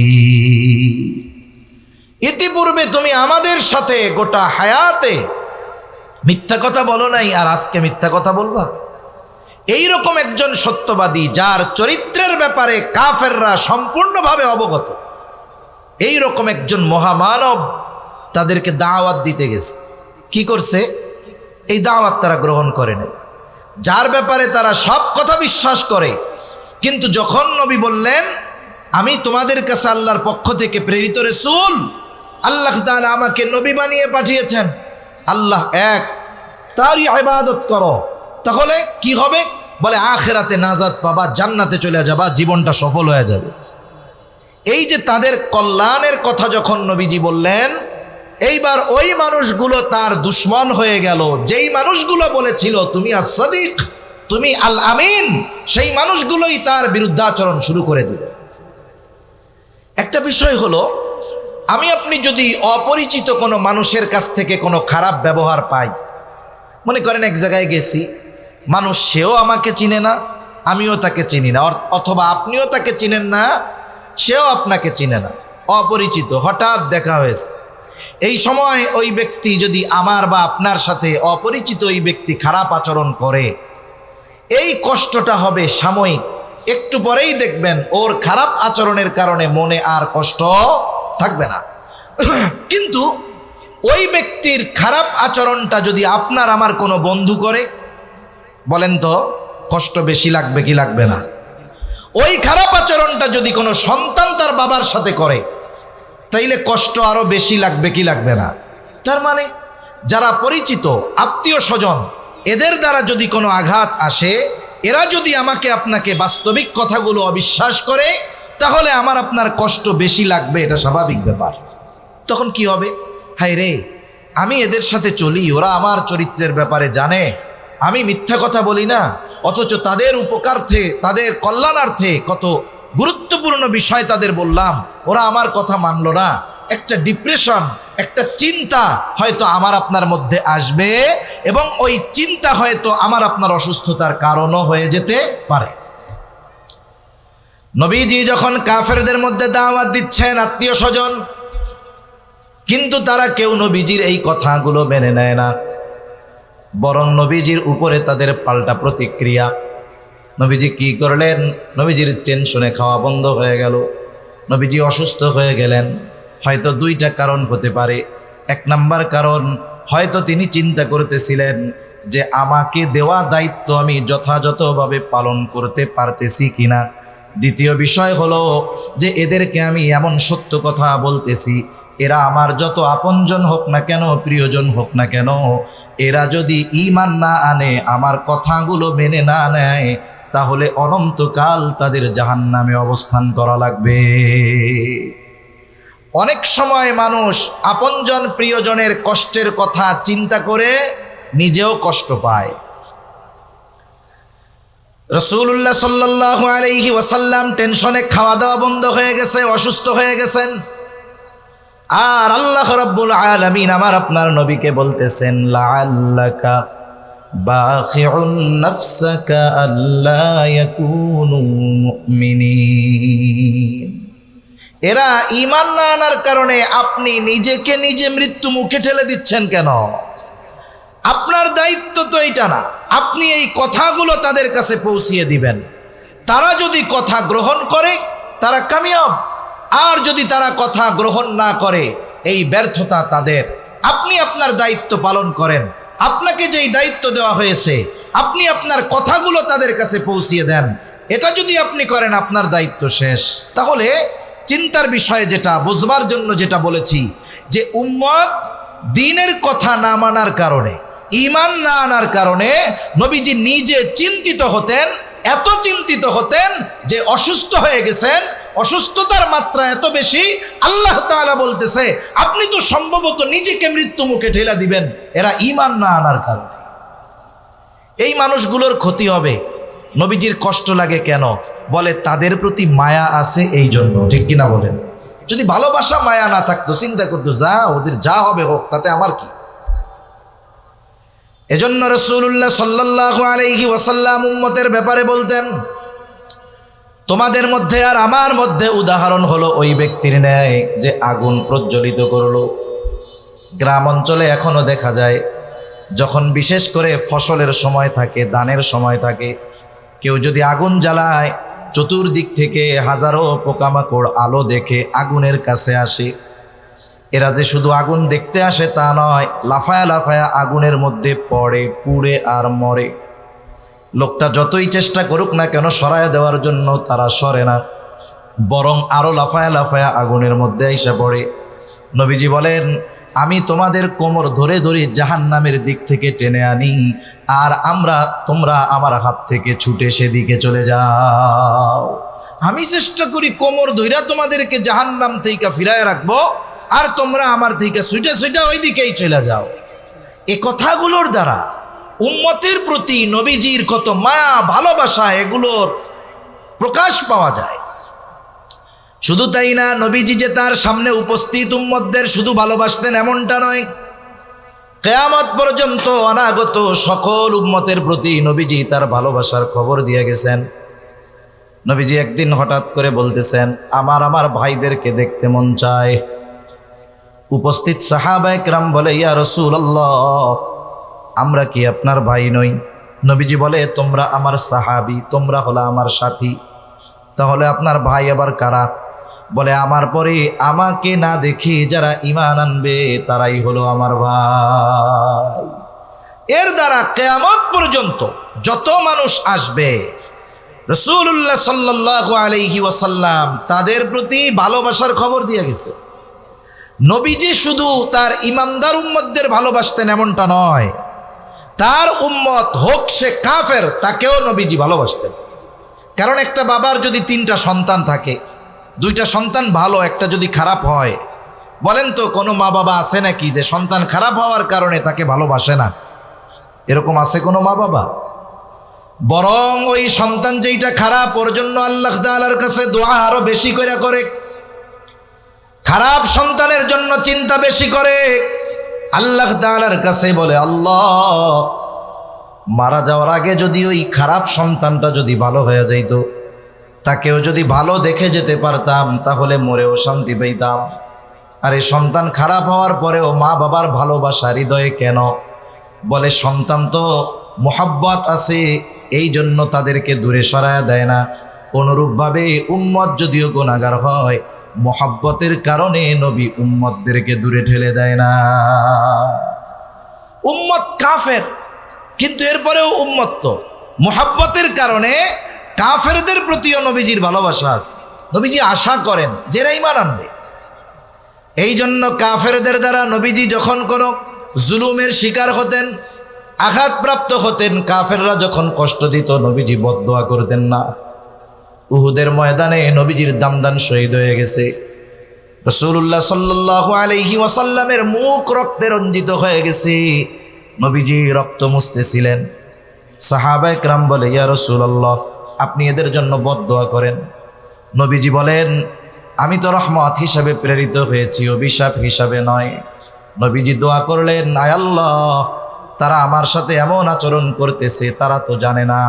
ইতিপূর্বে তুমি আমাদের সাথে গোটা হায়াতে মিথ্যা কথা বলো নাই, আর আজকে মিথ্যা কথা বলবা? এইরকম একজন সত্যবাদী, যার চরিত্রের ব্যাপারে কাফেররা সম্পূর্ণভাবে অবগত, এইরকম একজন মহামানব তাদেরকে দাওয়াত দিতে গেছে। কি করছে? এই দাওয়াত তারা গ্রহণ করে না, যার ব্যাপারে তারা সব কথা বিশ্বাস করে। কিন্তু যখন নবী বললেন, আমি তোমাদের কাছে আল্লাহর পক্ষ থেকে প্রেরিত রাসূল, আল্লাহ তাআলা আমাকে নবী বানিয়ে পাঠিয়েছেন, আল্লাহ এক, তারই ইবাদত করো, তাহলে কি হবে? বলে আখিরাতে নাজাত পাবা, জান্নাতে চলে যাবা, জীবনটা সফল হয়ে যাবে। এই যে তাদের কল্যাণের কথা যখন নবীজি বললেন, এইবার ওই মানুষগুলো তার দুশ্মন হয়ে গেল। যেই মানুষগুলো বলেছিল তুমি আস-সাদিক, তুমি আল আমিন, সেই মানুষগুলোই তার বিরুদ্ধাচরণ শুরু করে দিল। একটা বিষয় হলো, আমি আপনি যদি অপরিচিত কোনো মানুষের কাছ থেকে কোনো খারাপ ব্যবহার পাই, মনে করেন এক জায়গায় গেছি, মানুষ সেও আমাকে চিনে না, আমিও তাকে চিনি না, অথবা আপনিও তাকে চিনেন না, সেও আপনাকে চিনে না, অপরিচিত, হঠাৎ দেখা হয়েছে। এই সময় ওই ব্যক্তি যদি আমার বা আপনার সাথে, অপরিচিত ওই ব্যক্তি খারাপ আচরণ করে, এই কষ্টটা হবে সাময়িক, একটু পরেই দেখবেন ওর খারাপ আচরণের কারণে মনে আর কষ্ট থাকবে না। কিন্তু ওই ব্যক্তির খারাপ আচরণটা যদি আপনার আমার কোনো বন্ধু করে, বলেন তো কষ্ট বেশি লাগবে কি লাগবে না? ওই খারাপ আচরণটা যদি কোনো সন্তান তার বাবার সাথে করে তাইলে কষ্ট আরো বেশি লাগবে কি লাগবে না? তার মানে যারা পরিচিত আত্মীয় স্বজন এদের দ্বারা যদি কোনো আঘাত আসে, এরা যদি আমাকে আপনাকে বাস্তবিক কথাগুলো অবিশ্বাস করে, তাহলে আমার আপনার কষ্ট বেশি লাগবে, এটা স্বাভাবিক ব্যাপার। তখন কি হবে? হায় রে, আমি এদের সাথে চলি, ওরা আমার চরিত্রের ব্যাপারে জানে, আমি মিথ্যা কথা বলি না, অথচ তাদের উপকারার্থে তাদের কল্যাণার্থে কত গুরুত্বপূর্ণ বিষয় তাদের বললাম, ওরা আমার কথা মানলো না। একটা ডিপ্রেশন, একটা চিন্তা হয়তো আমার আপনার মধ্যে আসবে, এবং ওই চিন্তা হয়তো আমার আপনার অসুস্থতার কারণও হয়ে যেতে পারে। নবীজি যখন কাফেরদের মধ্যে দাওয়াত দিচ্ছেন আত্মীয় স্বজন, কিন্তু তারা কেউ নবীজির এই কথাগুলো মেনে নেয় না, বরং নবীজির উপরে তাদের পাল্টা প্রতিক্রিয়া। নবীজি কি করলেন? নবীজির টেনশনে খাওয়া বন্ধ হয়ে গেল, নবীজি অসুস্থ হয়ে গেলেন। হয়তো দুইটা কারণ হতে পারে। এক নাম্বার কারণ, হয়তো তিনি চিন্তা করতেছিলেন যে আমাকে দেওয়া দায়িত্ব আমি যথাযথভাবে পালন করতে পারতেছি কিনা। দ্বিতীয় বিষয় হলো যে এদেরকে আমি এমন সত্য কথা বলতেছি, এরা আমার যত আপনজন হোক না কেন, প্রিয়জন হোক না কেন, এরা যদি ঈমান না আনে, আমার কথাগুলো মেনে না নেয়, তাহলে অনন্তকাল তাদের জাহান্নামে অবস্থান করা লাগবে। অনেক সময় মানুষ আপনজন প্রিয়জনের কষ্টের কথা চিন্তা করে নিজেও কষ্ট পায়। রাসূলুল্লাহ সাল্লাল্লাহু আলাইহি ওয়াসাল্লাম টেনশনে খাওয়া দাওয়া বন্ধ হয়ে গেছে, অসুস্থ হয়ে গেছেন, আর আল্লাহ রাব্বুল আলামিন আমার আপনার নবীকে বলতেছেন, লাআল্লাকা বাখিউন নাফসাকা আল্লা ইয়াকুনু মুমিনিন। এরা ঈমান না আনার কারণে আপনি নিজেকে নিজে মৃত্যু মুখে ঠেলে দিচ্ছেন কেন? আপনার দায়িত্ব তো এটা না। আপনি এই কথাগুলো তাদের কাছে পৌঁছিয়ে দিবেন। তারা যদি কথা গ্রহণ করে তারা কামিয়াব, আর যদি তারা কথা গ্রহণ না করে এই ব্যর্থতা তাদের। আপনি আপনার দায়িত্ব পালন করেন। আপনাকে যেই দায়িত্ব দেওয়া হয়েছে আপনি আপনার কথাগুলো তাদের কাছে পৌঁছিয়ে দেন। এটা যদি আপনি করেন আপনার দায়িত্ব শেষ। তাহলে চিন্তার বিষয়ে যেটা বুঝবার জন্য যেটা বলেছি, যে উম্মত দ্বীনের কথা না মানার কারণে, ঈমান না আনার কারণে নবীজি নিজে চিন্তিত হতেন, এত চিন্তিত হতেন যে অসুস্থ হয়ে গেছেন। অসুস্থতার মাত্রা এত বেশি, আল্লাহ তাআলা বলতেছে আপনি তো সম্ভবত নিজেকে মৃত্যু মুখে ঠেলা দিবেন, এরা ঈমান না আনার কারণে। এই মানুষগুলোর ক্ষতি হবে। নবীজির কষ্ট লাগে কেন? বলে তাদের প্রতি মায়া আছে এই জন্য। ঠিক কিনা বলেন? যদি ভালোবাসা মায়া না থাকতো, চিন্তা করতো যা ওদের যা হবে হোক, তাতে আমার কি। এজন্য রাসূলুল্লাহ সাল্লাল্লাহু আলাইহি ওয়াসাল্লাম উম্মতের ব্যাপারে বলতেন, তোমাদের মধ্যে আর আমার মধ্যে উদাহরণ হলো ওই ব্যক্তির ন্যায় যে আগুন প্রজ্বলিত করলো। গ্রাম অঞ্চলে এখনো দেখা যায়, যখন বিশেষ করে ফসলের সময় থাকে, ধানের সময় থাকে, কেউ যদি আগুন জ্বালায়, চতুর্দিক থেকে হাজারো পোকামাকড় আলো দেখে আগুনের কাছে আসে। এরা যে শুধু আগুন দেখতে আসে তা নয়, লাফায়া লাফায়া আগুনের মধ্যে পড়ে, পুড়ে আর মরে। লোকটা যতই চেষ্টা করুক না কেন সরায় দেওয়ার জন্য, তারা সরে না, বরং আরো লাফায়া লাফায়া আগুনের মধ্যে আইসা পড়ে। নবীজি বলেন, আমি তোমাদের কোমর ধরে ধরে জাহান্নামের দিক থেকে টেনে আনি, আর তোমরা আমার হাত থেকে ছুটে সেদিকে চলে যাও। আমি চেষ্টা করি কোমর ধইরা তোমাদেরকে জাহান্নাম থেকে ফিরায় রাখবো, আর তোমরা আমার থেকে ছুটে ছুটে ওই দিকেই চলে যাও। এ কথাগুলোর দ্বারা উম্মতের প্রতি নবীজির কত মায়া ভালোবাসা এগুলোর প্রকাশ পাওয়া যায়। শুধু তাই না, নবীজি যে তার সামনে উপস্থিত উম্মতদের শুধু ভালোবাসতেন এমনটা নয়, কিয়ামত পর্যন্ত অনাগত সকল উম্মতের প্রতি নবীজি তার ভালোবাসার খবর দিয়ে গেছেন। নবীজি একদিন হঠাৎ করে বলতেছেন, আমার ভাইদেরকে দেখতে মন চায়। উপস্থিত সাহাবায়ে কেরাম বলে, ইয়া রাসূলুল্লাহ, আমরা কি আপনার ভাই নই? নবীজি বলে, তোমরা আমার সাহাবী, তোমরা হলো আমার সাথী, তাহলে আপনার ভাই আবার কারা? বলে, আমার পরে আমাকে না দেখে যারা ঈমান আনবে তারাই হলো আমার ভাই। এর দ্বারা কিয়ামত পর্যন্ত যত মানুষ আসবে রাসূলুল্লাহ সাল্লাল্লাহু আলাইহি ওয়াসাল্লাম তাদের প্রতি ভালোবাসার খবর দিয়ে গেছে। নবীজি শুধু তার ইমানদার উম্মতদের ভালোবাসতেন এমনটা নয়, তার উম্মত হোক সে কাফের তাকেও নবীজি ভালোবাসতেন। কারণ একটা বাবার যদি 3টা সন্তান থাকে, 2টা সন্তান ভালো, একটা যদি খারাপ হয়, বলেন তো কোনো মা বাবা আছে নাকি যে সন্তান খারাপ হওয়ার কারণে তাকে ভালোবাসে না? এরকম আছে কোনো মা বাবা? বরং ওই সন্তান যেইটা খারাপ ওর জন্য আল্লাহ তাআলার কাছে দোয়া আরো বেশি করে, খারাপ সন্তানের জন্য চিন্তা বেশি করে, আল্লাহ তাআলার কাছে বলে, আল্লাহ মারা যাওয়ার আগে যদি ওই খারাপ সন্তানটা যদি ভালো হয়ে যাইত, তাকেও যদি ভালো দেখে যেতে পারতাম তাহলে মরেও শান্তি পেতাম। আর এই সন্তান খারাপ হওয়ার পরেও মা বাবার ভালোবাসা হৃদয়ে কেন? বলে সন্তান তো মোহাব্বত আছে, এই জন্য তাদেরকে দূরে সরায়া দেয় না। অনুরূপভাবে উম্মত যদিও গুনাহগার হয়, মোহাব্বতের কারণে নবী উম্মতদেরকে দূরে ঠেলে দেয় না। উম্মত কাফের, কিন্তু এরপরেও উম্মত তো মোহাব্বতের কারণে কাফেরদের প্রতিও নবীজির ভালোবাসা আছে। নবীজি আশা করেন যারা ঈমান আনবে। এই জন্য কাফেরদের দ্বারা নবীজি যখন কোনো জুলুমের শিকার হতেন, আঘাতপ্রাপ্ত হতেন, কাফেররা যখন কষ্ট দিত, নবীজি বদদোয়া করতেন না। উহুদের ময়দানে নবীজির দামদান শহীদ হয়ে গেছে। রাসূলুল্লাহ সাল্লাল্লাহু আলাইহি ওয়াসাল্লামের মুখ রক্তে রঞ্জিত হয়ে গেছে, নবীজি রক্ত মুছতেছিলেন। সাহাবায়ে কেরাম বলে, ইয়া রাসূলুল্লাহ আপনি এদের জন্য বদদোয়া করেন। নবীজি বলেন, আমি তো রহমত হিসাবে প্রেরিত হয়েছি, অভিশাপ হিসাবে নয়। নবীজি দোয়া করলেন, আয় আল্লাহ তারা আমার সাথে এমন আচরণ করতেছে, তারা তো জানে না,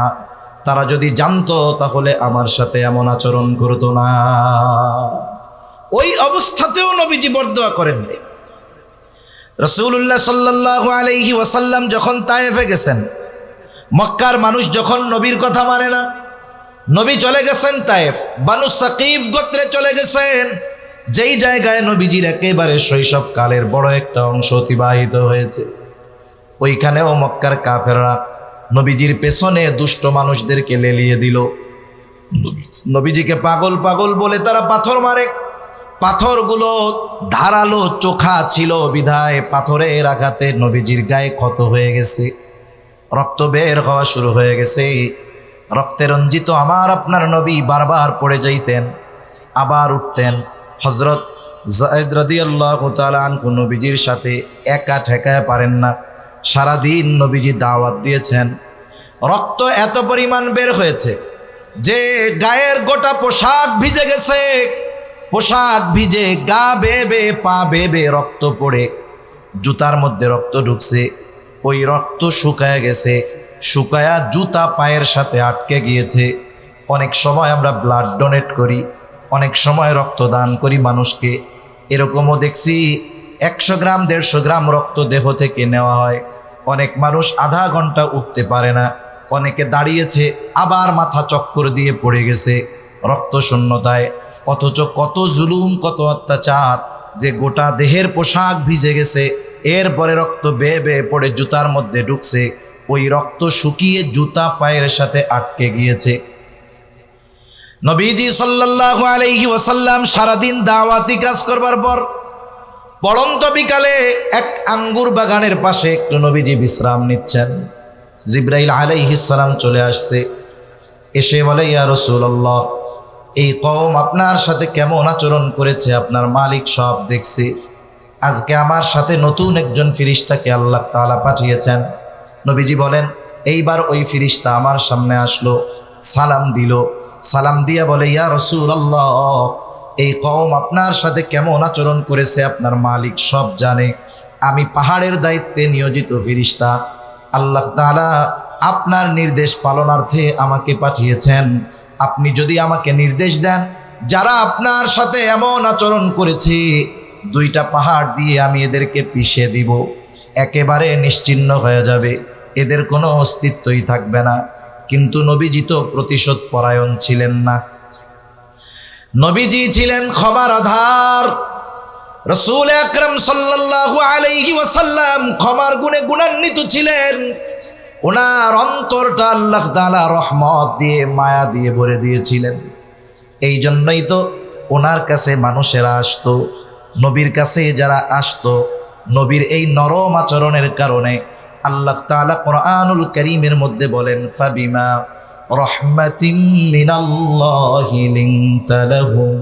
তারা যদি জানতো তাহলে আমার সাথে এমন আচরণ করতো না। ওই অবস্থাতেও নবীজি বরদোয়া করেন। রাসূলুল্লাহ সাল্লাল্লাহু আলাইহি ওয়াসাল্লাম যখন তায়েফে গেছেন, মক্কার মানুষ যখন নবীর কথা মানে না, নবী চলে গেছেন তায়েফ, বানু সাকিফ গোত্রে চলে গেছেন, যেই জায়গায় নবীজির একেবারে শৈশবকালের বড় একটা অংশ অতিবাহিত হয়েছে। ওইখানেও মক্কার কাফেররা নবীজির পেছনে দুষ্ট মানুষদেরকে লেলিয়ে দিল। নবীজিকে পাগল পাগল বলে তারা পাথর মারে। পাথরগুলো ধারালো চোখা ছিল বিধায় পাথরের আঘাতে নবীজির গায়ে ক্ষত হয়ে গেছে, রক্ত বের হওয়া শুরু হয়ে গেছে। রক্তে রঞ্জিত আমার আপনার নবী বারবার পড়ে যাইতেন, আবার উঠতেন। হযরত যায়েদ রাদিয়াল্লাহু তাআলা আনহু নবীজির সাথে একা ঠেকায় পারেন না। সারাদিন নবীজি দাওয়াত দিয়েছেন, রক্ত এত পরিমাণ বের হয়েছে যে গায়ের গোটা পোশাক ভিজে গেছে। পোশাক ভিজে, গা বেবে, পা বেবে, রক্ত পড়ে জুতার মধ্যে রক্ত ঢুকছে। ওই রক্ত শুকায় গেছে, শুকায়া জুতা পায়ের সাথে আটকে গিয়েছে। অনেক সময় আমরা ব্লাড ডোনেট করি, অনেক সময় রক্তদান করি মানুষকে। এরকমও দেখছি 100 গ্রাম 150 গ্রাম রক্ত দেহ থেকে নেওয়া হয়। অনেক মানুষ আধা ঘন্টা উঠতে পারে না, অনেকে দাঁড়িয়েছে আবার মাথা চক্কর দিয়ে পড়ে গেছে রক্ত শূন্যতায়। অথচ কত জুলুম, কত অত্যাচার, যে গোটা দেহের পোশাক ভিজে গেছে, এরপরে রক্ত বেয়ে বেয়ে পড়ে জুতার মধ্যে ঢুকছে। ওই রক্ত শুকিয়ে জুতা পায়ের সাথে আটকে গিয়েছে। নবীজি সাল্লাল্লাহু আলাইহি ওয়াসাল্লাম সারাদিন দাওয়াতি কাজ করবার পর পড়ন্ত বিকালে এক আঙ্গুর বাগানের পাশে একটু নবীজি বিশ্রাম নিচ্ছেন। জিবরাইল আলাইহিস সালাম চলে আসছে, এসে বলে, ইয়া রাসূলুল্লাহ এই কওম আপনার সাথে কেমন আচরণ করেছে আপনার মালিক সব দেখছে। আজকে আমার সাথে নতুন একজন ফেরেশতাকে আল্লাহ তাআলা পাঠিয়েছেন। নবীজি বলেন, এইবার ওই ফেরেশতা আমার সামনে আসলো, সালাম দিল। সালাম দিয়া বলে, ইয়া রাসূলুল্লাহ এই কওম আপনার সাথে কেমন আচরণ করেছে আপনার মালিক সব জানে। আমি পাহাড়ের দায়িত্বে নিয়োজিত ফেরেশতা, আল্লাহ তাআলা আপনার নির্দেশ পালনার্থে আমাকে পাঠিয়েছেন। আপনি যদি আমাকে নির্দেশ দেন, যারা আপনার সাথে এমন আচরণ করেছে 2টা পাহাড় দিয়ে আমি এদেরকে পিষে দিব, একেবারে নিশ্চিহ্ন হয়ে যাবে, এদের কোনো অস্তিত্বই থাকবে না। কিন্তু নবীজি তো প্রতিশোধ পরায়ণ ছিলেন না। নবীজি ছিলেন ক্ষমার আধার। রাসূল আকরাম সাল্লাল্লাহু আলাইহি ওয়াসাল্লাম ক্ষমার গুণে গুণান্বিত ছিলেন। ওনার অন্তরটা আল্লাহ তাআলা রহমত দিয়ে মায়া দিয়ে ভরে দিয়েছিলেন। এই জন্যই তো ওনার কাছে মানুষেরা আসতো, নবীর কাছে যারা আসতো, নবীর এই নরম আচরণের কারণে আল্লাহ তাআলা কোরআনুল কারীমের মধ্যে বলেন, ফাবিমা রাহমাতিম মিনাল্লাহি লিনতা লাহুম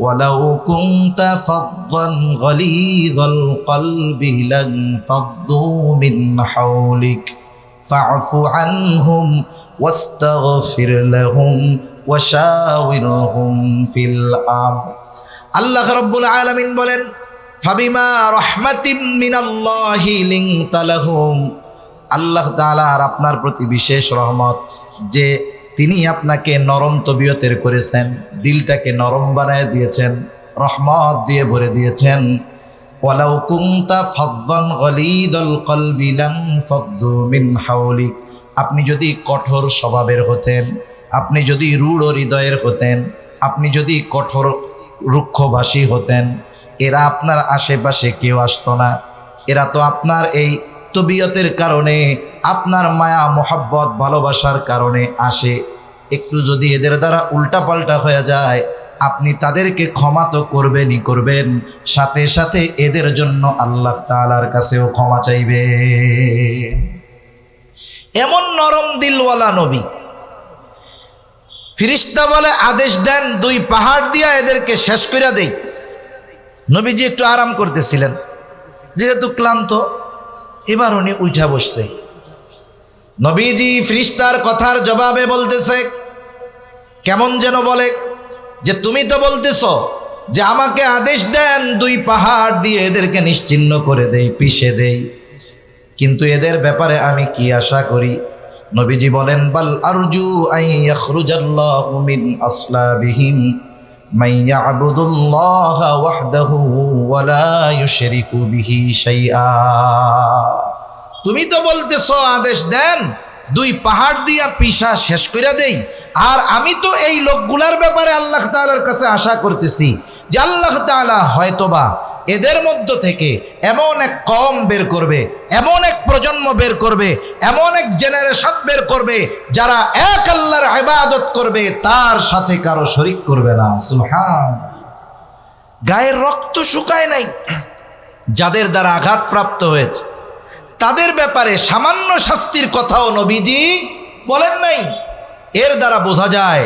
ওয়ালাউ কুনতা ফাযযান গালিযাল কলবি লানফাদ্দু মিন হাওলিক ফা'ফু আনহুম ওয়াস্তাগফির লাহুম ওয়াশাওিরহুম ফিল আমর। আল্লাহ রাব্বুল আলামিন বলেন, ফাবিমা রাহমাতিম মিনাল্লাহি লিনতা লাহুম, আল্লাহ তাআলার আপনার প্রতি বিশেষ রহমত যে তিনি আপনাকে নরম তবিয়তের করেছেন, দিলটাকে নরম বানায় দিয়েছেন, রহমত দিয়ে ভরে দিয়েছেন। ওয়ালাউ কুনতা ফাযযান গালিযাল কলবি লানফাদ্দু মিন হাওলিক, আপনি যদি কঠোর স্বভাবের হতেন, আপনি যদি রূঢ় হৃদয়ের হতেন, আপনি যদি কঠোর রুক্ষভাষী হতেন, এরা আপনার আশেপাশে কেউ আসতো না। এরা তো আপনার এই তবিয়তের কারণে, আপনার মায়া মোহাব্বত ভালোবাসার কারণে আসে। একটু যদি এদের দ্বারা উল্টাপাল্টা হয়ে যায়, আপনি তাদেরকে ক্ষমা তো করবেনই করবেন, সাথে সাথে এদের জন্য আল্লাহ তাআলার কাছেও ক্ষমা চাইবেন। এমন নরম দিলওয়ালা নবী। ফিরিস্তা বলে আদেশ দেন, 2 পাহাড় দিয়া এদেরকে শেষ করে দেই। নবীজি একটু আরাম করতেছিলেন, যেহেতু ক্লান্ত, এবার উনি উঠা বসছে। নবীজি ফিরিস্তার কথার জবাবে বলতেছে, কেমন যেন বলে যে তুমি তো বলতেছ যে আমাকে আদেশ দেন 2 পাহাড় দিয়ে এদেরকে নিশ্চিহ্ন করে দেই, পিষে দেই, কিন্তু এদের ব্যাপারে আমি কি আশা করি? নবীজি বলেন, বাল আরজু আন ইয়াখরুজাল্লাহু মিন আসলাবিহিম মান ইয়াবুদুল্লাহা ওয়াহদাহু ওয়া লা ইউশরিকু বিহি শাইআ। তুমি তো বলতেছো আদেশ দেন 2 পাহাড় দিয়া পিষা শেষ করে দেই, আর আমি তো এই লোকগুলার ব্যাপারে আল্লাহ তাআলার কাছে আশা করতেছি যে আল্লাহ তাআলা হয়তোবা এদের মধ্য থেকে এমন এক কওম বের করবে, এমন এক প্রজন্ম বের করবে, এমন এক জেনারেশন বের করবে যারা এক আল্লাহর ইবাদত করবে, তার সাথে কারো শরীক করবে না। সুবহানাল্লাহ। গায়ের রক্ত শুকায় নাই, যাদের দ্বারা আঘাতপ্রাপ্ত হয়েছে তাদের ব্যাপারে সামান্য শাস্তির কথাও নবীজি বলেন নাই। এর দ্বারা বোঝা যায়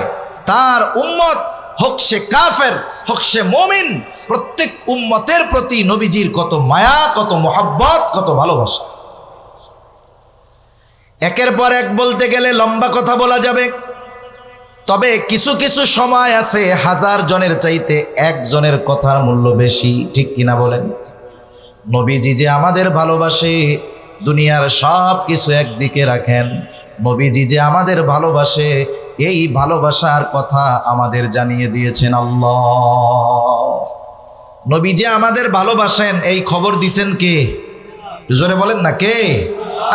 তার উম্মত, হোক সে কাফের হোক সে মুমিন, প্রত্যেক উম্মতের প্রতি নবীজির কত মায়া, কত মোহাব্বত, কত ভালোবাসা। একের পর এক বলতে গেলে লম্বা কথা বলা যাবে, তবে কিছু কিছু সময় আছে 1000 জনের চাইতে 1 জনের কথার মূল্য বেশি, ঠিক কিনা বলেন? নবীজি যে আমাদের ভালোবাসে, দুনিয়ার সব কিছু একদিকে রাখেন, নবীজি যে আমাদের ভালোবাসে, এই ভালোবাসার কথা আমাদের জানিয়ে দিয়েছেন আল্লাহ। নবী যে আমাদের ভালোবাসেন এই খবর দিয়েছেন কে? জোরে বলেন না, কে?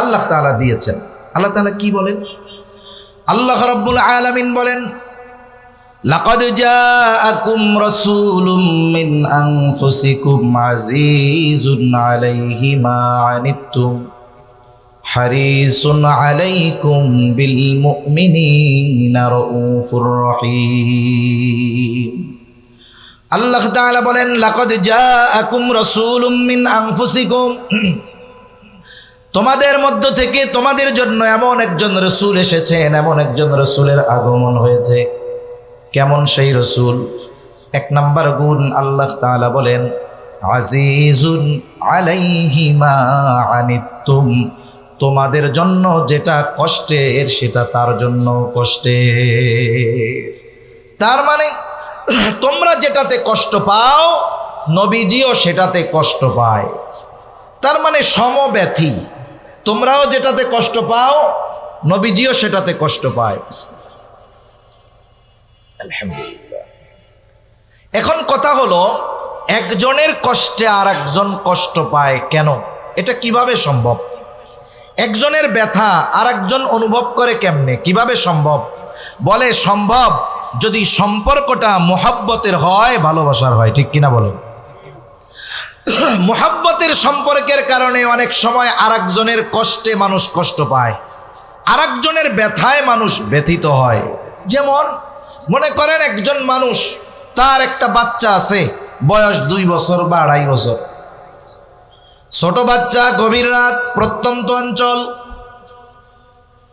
আল্লাহ তাআলা দিয়েছেন। আল্লাহ তাআলা কি বলেন? আল্লাহ রাব্বুল আলামিন বলেন, লাকাদ জাআকুম রাসূলুম মিন আনফুসিকুম আজিজুন আলাইহি মা আনিতুম হারিসুন আলাইকুম বিল মুমিনিনা রাউফুর রহিম। আল্লাহ তাআলা বলেন, লাকাদ জাআকুম রাসূলুম মিন আনফুসিকুম, তোমাদের মধ্য থেকে তোমাদের জন্য এমন একজন রাসূল এসেছেন, এমন একজন রাসূলের আগমন হয়েছে। কেমন সেই রাসূল? 1 নাম্বার গুণ আল্লাহ তাআলা বলেন, আজিজুন আলাইহি মা আনিতুম, তোমাদের জন্য যেটা কষ্টের সেটা তার জন্য কষ্টের। তার মানে তোমরা যেটাতে কষ্ট পাও নবীজিও সেটাতে কষ্ট পায়। তার মানে সমব্যথী, তোমরাও যেটাতে কষ্ট পাও নবীজিও সেটাতে কষ্ট পায়। আলহামদুলিল্লাহ। এখন কথা হলো, একজনের কষ্টে আর একজন কষ্ট পায় কেন? এটা কিভাবে সম্ভব? একজনের ব্যথা আর একজন অনুভব করে কেমনে? কিভাবে সম্ভব? বলে সম্ভব যদি সম্পর্কটা মোহাব্বতের হয়, ভালোবাসার হয়, ঠিক কিনা বলেন? মুহাব্বতের সম্পর্কের কারণে অনেক সময় আরেকজনের কষ্টে মানুষ কষ্ট পায়, আরেকজনের ব্যথায় মানুষ ব্যথিত হয়। যেমন মনে করেন একজন মানুষ, তার একটা বাচ্চা আছে, বয়স 2 বছর বা 2.5 বছর, ছোট বাচ্চা, গভীর রাত, প্রত্যন্ত অঞ্চল,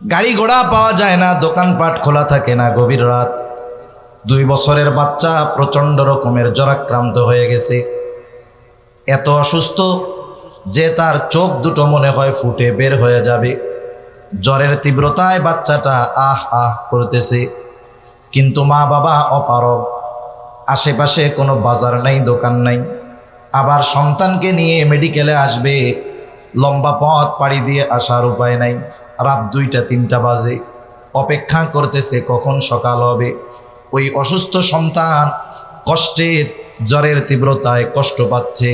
গাড়ি ঘোড়া পাওয়া যায় না, দোকানপাট খোলা থাকে না, গভীর রাত। 2 বছরের বাচ্চা প্রচন্ড রকমের জ্বরাক্রান্ত হয়ে গেছে, এত অসুস্থ যে তার চোখ দুটো মনে হয় ফুটে বের হয়ে যাবে। জ্বরের তীব্রতায় বাচ্চাটা আহ আহ করতেছে, কিন্তু মা বাবা অপারগ, আশেপাশে কোনো বাজার নাই, দোকান নাই, আবার সন্তানকে নিয়ে মেডিকেলে আসবে, লম্বা পথ পাড়ি দিয়ে আসার উপায় নাই। রাত 2টা-3টা বাজে, অপেক্ষা করতেছে কখন সকাল হবে। ওই অসুস্থ সন্তান কষ্টে, জ্বরের তীব্রতায় কষ্ট পাচ্ছে,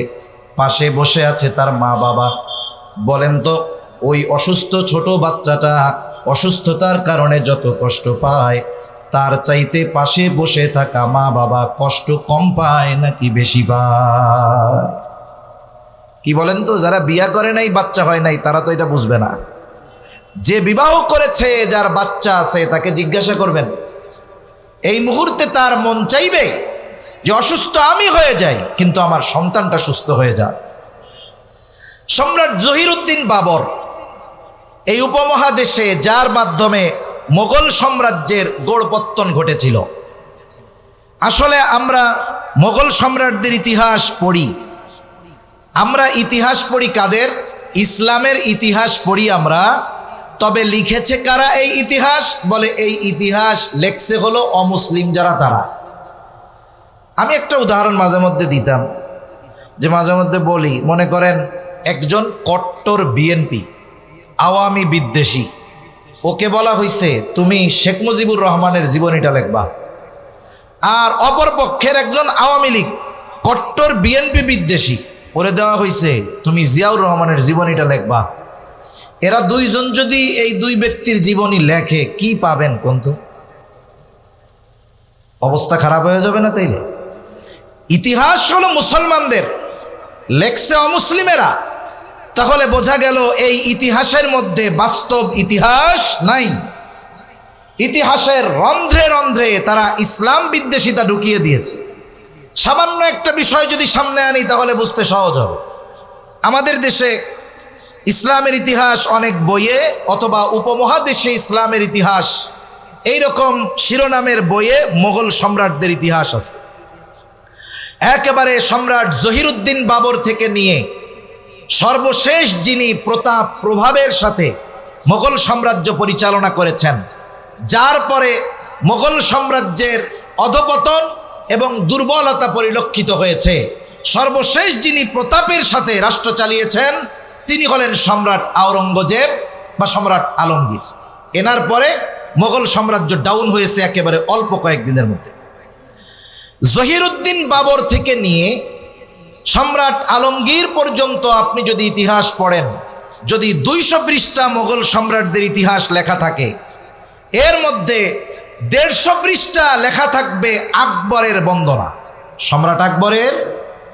পাশে বসে আছে তার মা বাবা। বলেন তো, ওই অসুস্থ ছোট বাচ্চাটা অসুস্থতার কারণে যত কষ্ট পায়, তার চাইতে পাশে বসে থাকা মা বাবা কষ্ট কম পায় নাকি বেশি পায়? কি বলেন তো? যারা বিয়া করে নাই, বাচ্চা হয় নাই, তারা তো এটা বুঝবে না। যে বিবাহ করেছে, যার বাচ্চা আছে, তাকে জিজ্ঞাসা করবেন, এই মুহূর্তে তার মন চাইবে যে অসুস্থ আমি হয়ে যাই, কিন্তু আমার সন্তানটা সুস্থ হয়ে যায়। সম্রাট জহিরুদ্দিন বাবর এই উপমহাদেশে, যার মাধ্যমে মোগল সাম্রাজ্যের গোড়পত্তন ঘটেছিল। আসলে আমরা মোগল সম্রাটদের ইতিহাস পড়ি, আমরা ইতিহাস পড়ি কাদের? ইসলামের ইতিহাস পড়ি আমরা। তবে লিখেছে কারা এই ইতিহাস? বলে এই ইতিহাস লেখছে হলো অমুসলিম যারা, তারা। আমি একটা উদাহরণ মাঝে মধ্যে দিতাম, যে মাঝে মধ্যে বলি, মনে করেন একজন কট্টর বিএনপি আওয়ামী বিদ্বেষী, ওকে বলা হয়েছে তুমি শেখ মুজিবুর রহমানের জীবনীটা লিখবা। আর অপর পক্ষের একজন আওয়ামী লীগ কট্টর বিএনপি বিদ্বেষী, ওরে দেওয়া হয়েছে তুমি জিয়াউর রহমানের জীবনীটা লিখবা। এরা দুইজন যদি এই 2 ব্যক্তির জীবনী লেখে, কি পাবেন কোন তো? অবস্থা খারাপ হয়ে যাবে না? তাইলে ইতিহাস হলো মুসলমানদের, লেখছে অমুসলিমেরা। তাহলে বোঝা গেল এই ইতিহাসের মধ্যে বাস্তব ইতিহাস নাই। ইতিহাসের রন্ধ্রে রন্ধ্রে তারা ইসলাম বিদ্বেষিতা ঢুকিয়ে দিয়েছে। সামান্য একটা বিষয় যদি সামনে আনি, তাহলে বুঝতে সহজ হবে। আমাদের দেশে ইসলামের ইতিহাস অনেক বইয়ে, অথবা উপমহাদেশে ইসলামের ইতিহাস, এইরকম শিরোনামের বইয়ে মোগল সম্রাটদের ইতিহাস আছে। একেবারে সম্রাট জহিরুদ্দিন বাবর থেকে নিয়ে সর্বশেষ যিনি প্রতাপ প্রভাবের সাথে মোগল সাম্রাজ্য পরিচালনা করেছেন, যার পরে মোগল সাম্রাজ্যের অধপতন এবং দুর্বলতা পরিলক্ষিত হয়েছে, সর্বশেষ যিনি প্রতাপের সাথে রাষ্ট্র চালিয়েছেন, তিনি হলেন সম্রাট আওরঙ্গজেব বা সম্রাট আলমগীর। এনার পরে মোগল সাম্রাজ্য ডাউন হয়েছে একেবারে অল্প কয়েকদিনের মধ্যে। জহিরুদ্দিন বাবর থেকে নিয়ে সম্রাট আলমগীর পর্যন্ত আপনি যদি ইতিহাস পড়েন, যদি 200 পৃষ্ঠা মোগল সম্রাটদের ইতিহাস লেখা থাকে, এর মধ্যে 150 পৃষ্ঠা লেখা থাকবে আকবরের বন্দনা, সম্রাট আকবরের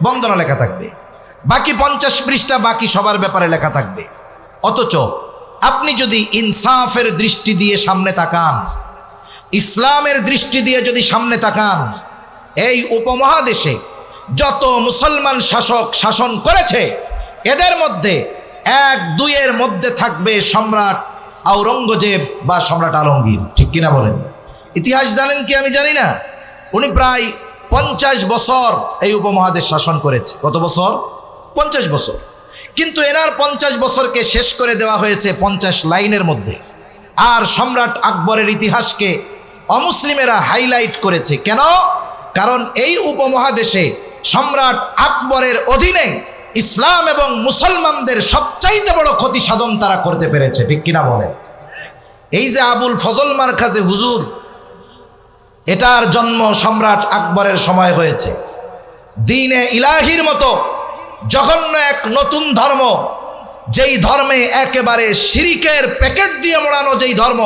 বন্দনা লেখা থাকবে। বাকি 50 পৃষ্ঠা বাকি সবার ব্যাপারে লেখা থাকবে। অথচ আপনি যদি ইনসাফের দৃষ্টি দিয়ে সামনে তাকান, ইসলামের দৃষ্টি দিয়ে যদি সামনে তাকান, এই উপমহাদেশে যত মুসলমান শাসক শাসন করেছে, এদের মধ্যে 1-2 মধ্যে থাকবে সম্রাট আওরঙ্গজেব বা সম্রাট আলমগীর। ঠিক কিনা বলেন? ইতিহাস জানেন কি? আমি জানি না। উনি প্রায় 50 বছর এই উপমহাদেশ শাসন করেছে। কত বছর? 50 বছর। কিন্তু এনার 50 বছরকে শেষ করে দেওয়া হয়েছে 50 লাইনের মধ্যে। আর সম্রাট আকবরের ইতিহাসকে অমুসলিমেরা হাইলাইট করেছে। কেন? কারণ এই উপমহাদেশে সম্রাট আকবরের অধীনে ইসলাম এবং মুসলমানদের সবচাইতে বড় ক্ষতি সাধন তারা করতে পেরেছে। ঠিক কিনা বলেন? এই যে আবুল ফজল মারকাজি হুজুর, এটার জন্ম সম্রাট আকবরের সময় হয়েছে। দ্বীনে ইলাহির মতো জঘন্য এক নতুন ধর্ম, যেই ধর্মে একেবারে শিরিকের প্যাকেট দিয়ে মোড়ানো যেই ধর্ম,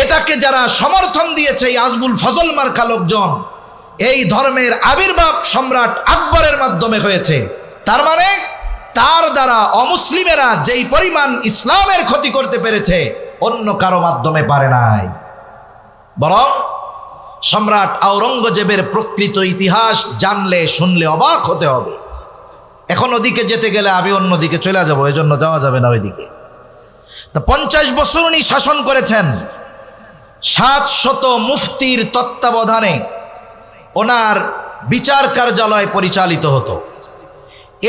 এটাকে যারা সমর্থন দিয়েছে এই আবুল ফজল মার্কা লোকজন, এই ধর্মের আবির্ভাব সম্রাট আকবরের মাধ্যমে হয়েছে। তার মানে তার দ্বারা অমুসলিমেরা যেই পরিমাণ ইসলামের ক্ষতি করতে পেরেছে অন্য কারো মাধ্যমে পারে নাই। বরং সম্রাট আওরঙ্গজেবের প্রকৃত ইতিহাস জানলে শুনলে অবাক হতে হবে। এখন ওদিকে যেতে গেলে আমি অন্যদিকে চলে যাব, এজন্য যাওয়া যাবে না ওইদিকে। তা 50 বছর উনি শাসন করেছেন। 700 মুফতির তত্ত্বাবধানে ওনার বিচার কার্যালয় পরিচালিত হতো।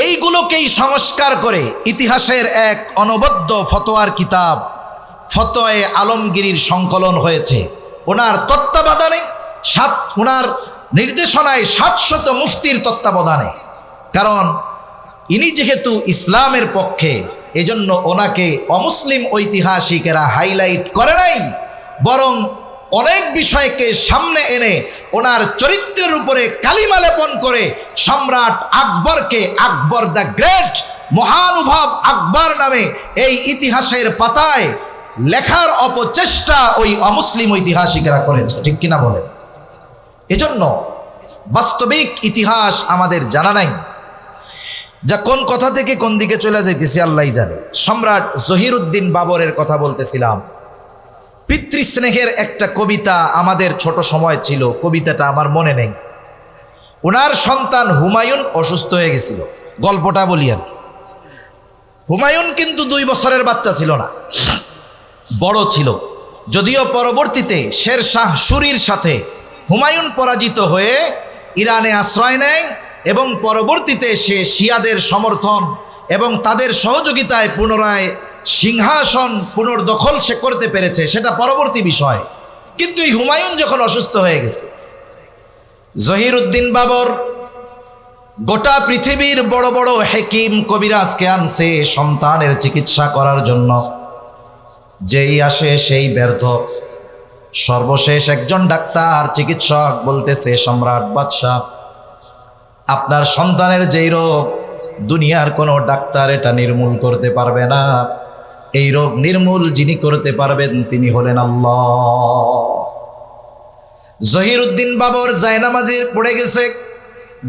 এইগুলোকেই সংস্কার করে ইতিহাসের এক অনবদ্য ফতোয়ার কিতাব ফতোয়ায়ে আলমগীরির সংকলন হয়েছে। ওনার তত্ত্বাবধানে ওনার নির্দেশনায় 700 মুফতির তত্ত্বাবধানে। কারণ ইনি যেহেতু ইসলামের পক্ষে, এজন্য ওনাকে অমুসলিম ঐতিহাসিকেরা হাইলাইট করে নাই, বরং অনেক বিষয়কে সামনে এনে ওনার চরিত্রের উপরে কালিমা লেপন করে সম্রাট আকবরকে আকবর দ্য গ্রেট, মহানুভব আকবর নামে এই ইতিহাসের পাতায় লেখার অপচেষ্টা ওই অমুসলিম ঐতিহাসিকেরা করেছে। ঠিক কিনা বলেন? এজন্য বাস্তবিক ইতিহাস আমাদের জানা নাই। যা কোন কথা থেকে কোন দিকে চলে যাইতেছি আল্লাহই জানে। সম্রাট জহিরুদ্দিন বাবরের কথা বলতেছিলাম। পিতৃস্নেহের একটা কবিতা আমাদের ছোট সময় ছিল, কবিতাটা আমার মনে নেই। ওনার সন্তান হুমায়ুন অসুস্থ হয়ে গেছিল, গল্পটা বলি আর কি। হুমায়ুন কিন্তু 2 বছরের বাচ্চা ছিল না, বড় ছিল। যদিও পরবর্তীতে শের শাহ সুরির সাথে হুমায়ুন পরাজিত হয়ে ইরানে আশ্রয় নেয় এবং পরবর্তীতে সে শিয়াদের সমর্থন এবং তাদের সহযোগিতায় পুনরায় সিংহাসন পুনর্দখল সে করতে পেরেছে, সেটা পরবর্তী বিষয়। কিন্তু এই হুমায়ুন যখন অসুস্থ হয়ে গেছে, জহিরুদ্দিন বাবর গোটা পৃথিবীর বড় বড় হেকিম কবিরাজকে আনছে সন্তানের চিকিৎসা করার জন্য। যেই আসে সেই ব্যর্থ। সর্বশেষ একজন ডাক্তার চিকিৎসক বলতেছে, সম্রাট বাদশাহ, আপনার সন্তানের যেই রোগ, দুনিয়ার কোনো ডাক্তার এটা নির্মূল করতে পারবে না। এই রোগ নির্মূল যিনি করতে পারবেন তিনি হলেন আল্লাহ। জহিরুদ্দিন বাবর জায়নামাজির পড়ে গেছে।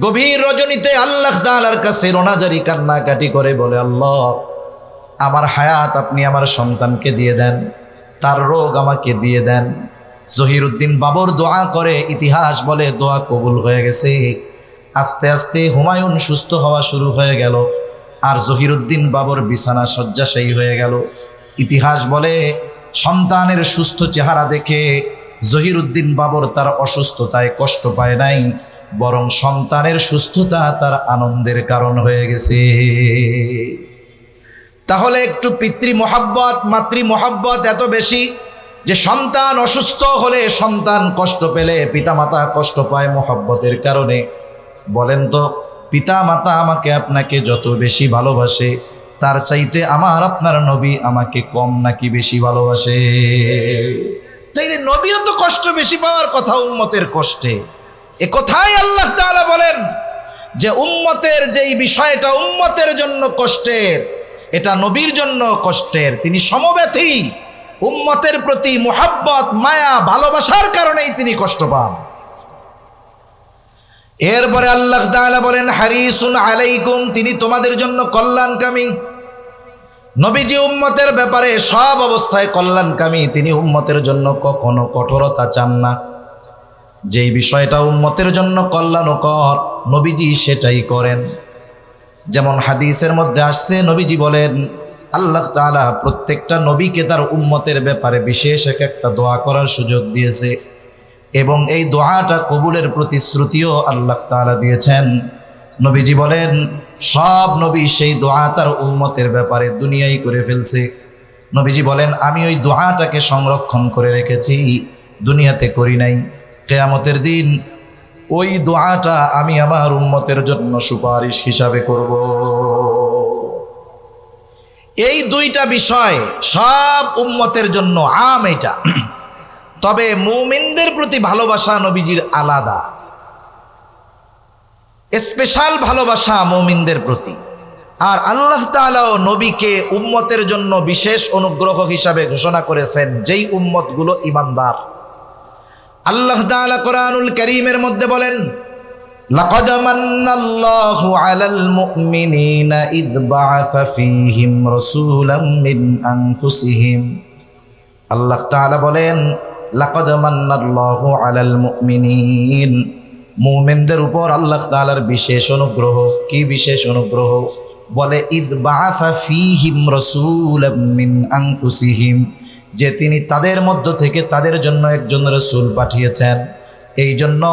গভীর রজনীতে আল্লাহ তাআলার কাছে রোনাজারি কান্নাকাটি করে বলে, আল্লাহ, আমার হায়াত আপনি আমার সন্তানকে দিয়ে দেন, তার রোগ আমাকে দিয়ে দেন। জহিরুদ্দিন বাবর দোয়া করে, ইতিহাস বলে দোয়া কবুল হয়ে গেছে। আস্তে আস্তে হুমায়ুন সুস্থ হওয়া শুরু হয়ে গেল, আর জহিরুদ্দিন বাবর বিছানা শয্যাশায়ী হয়ে গেল। ইতিহাস বলে সন্তানের সুস্থ চেহারা দেখে জহিরুদ্দিন বাবর তার অসুস্থতায় কষ্ট পায় নাই, বরং সন্তানের সুস্থতা তার আনন্দের কারণ হয়ে গেছে। তাহলে একটু পিতৃ মহাব্বত, মাতৃ মহাব্বত এত বেশি যে সন্তান অসুস্থ হলে, সন্তান কষ্ট পেলে পিতামাতা কষ্ট পায় মহাব্বতের কারণে। বলেন তো, পিতা মাতা আমাকে আপনাকে যত বেশি ভালোবাসে, তার চাইতে আমার আপনার নবী আমাকে কম নাকি বেশি ভালোবাসে? তাইলে নবীও তো কষ্ট বেশি পাওয়ার কথা উম্মতের কষ্টে। এ কথাই আল্লাহ তাআলা বলেন যে উম্মতের যেই বিষয়টা উম্মতের জন্য কষ্টের, এটা নবীর জন্য কষ্টের। তিনি সমব্যথী, উম্মতের প্রতি মুহাব্বত, মায়া, ভালোবাসার কারণেই তিনি কষ্ট পান। এরপরে আল্লাহ তাআলা বলেন, হারিসুন আলাইকুম, তিনি তোমাদের জন্য কল্যাণকামী। নবীজি উম্মতের ব্যাপারে সব অবস্থায় কল্যাণকামী। তিনি উম্মতের জন্য কখনো কঠোরতা চান না। যেই বিষয়টা উম্মতের জন্য কল্যাণকর, নবীজি সেটাই করেন। যেমন হাদিসের মধ্যে আসছে, নবীজি বলেন, আল্লাহ তাআলা প্রত্যেকটা নবীকে তার উম্মতের ব্যাপারে বিশেষ একটা দোয়া করার সুযোগ দিয়েছে, এবং এই দোয়াটা কবুলের প্রতিশ্রুতিও আল্লাহ তাআলা দিয়েছেন। নবীজি বলেন, সব নবী সেই দোয়া তার উম্মতের ব্যাপারে দুনিয়ায় করে ফেলছে। নবীজি বলেন, আমি ওই দোয়াটাকে সংরক্ষণ করে রেখেছি, দুনিয়াতে করি নাই। কিয়ামতের দিন ওই দোয়াটা আমি আমার উম্মতের জন্য সুপারিশ হিসাবে করব। এই দুইটা বিষয় সব উম্মতের জন্য আম। এটা তবে মুমিনদের প্রতি ভালোবাসা নবীজির আলাদা, স্পেশাল ভালোবাসা মুমিনদের প্রতি। আর আল্লাহ তাআলাও নবীকে উম্মতের জন্য বিশেষ অনুগ্রহ হিসাবে ঘোষণা করেছেন, যেই উম্মতগুলো ঈমানদার। আল্লাহ তাআলা কোরআনুল কারীমের মধ্যে বলেন, লাকাদ মান্নাল্লাহু আলাল মুমিনিনা ইয বাআসা ফীহিম রাসূলাম মিন আনফুসিহিম। আল্লাহ তাআলা বলেন, লাকাদ মান্নাল্লাহু আলাল মুমিনিন, মুমিনদের উপর আল্লাহ তাআলার বিশেষ অনুগ্রহ। কি বিশেষ অনুগ্রহ? বলে ইয বাআসা ফীহিম রাসূলাম মিন আনফুসিহিম, যে তিনি তাদের মধ্য থেকে তাদের জন্য একজন রাসূল পাঠিয়েছেন। এই জন্য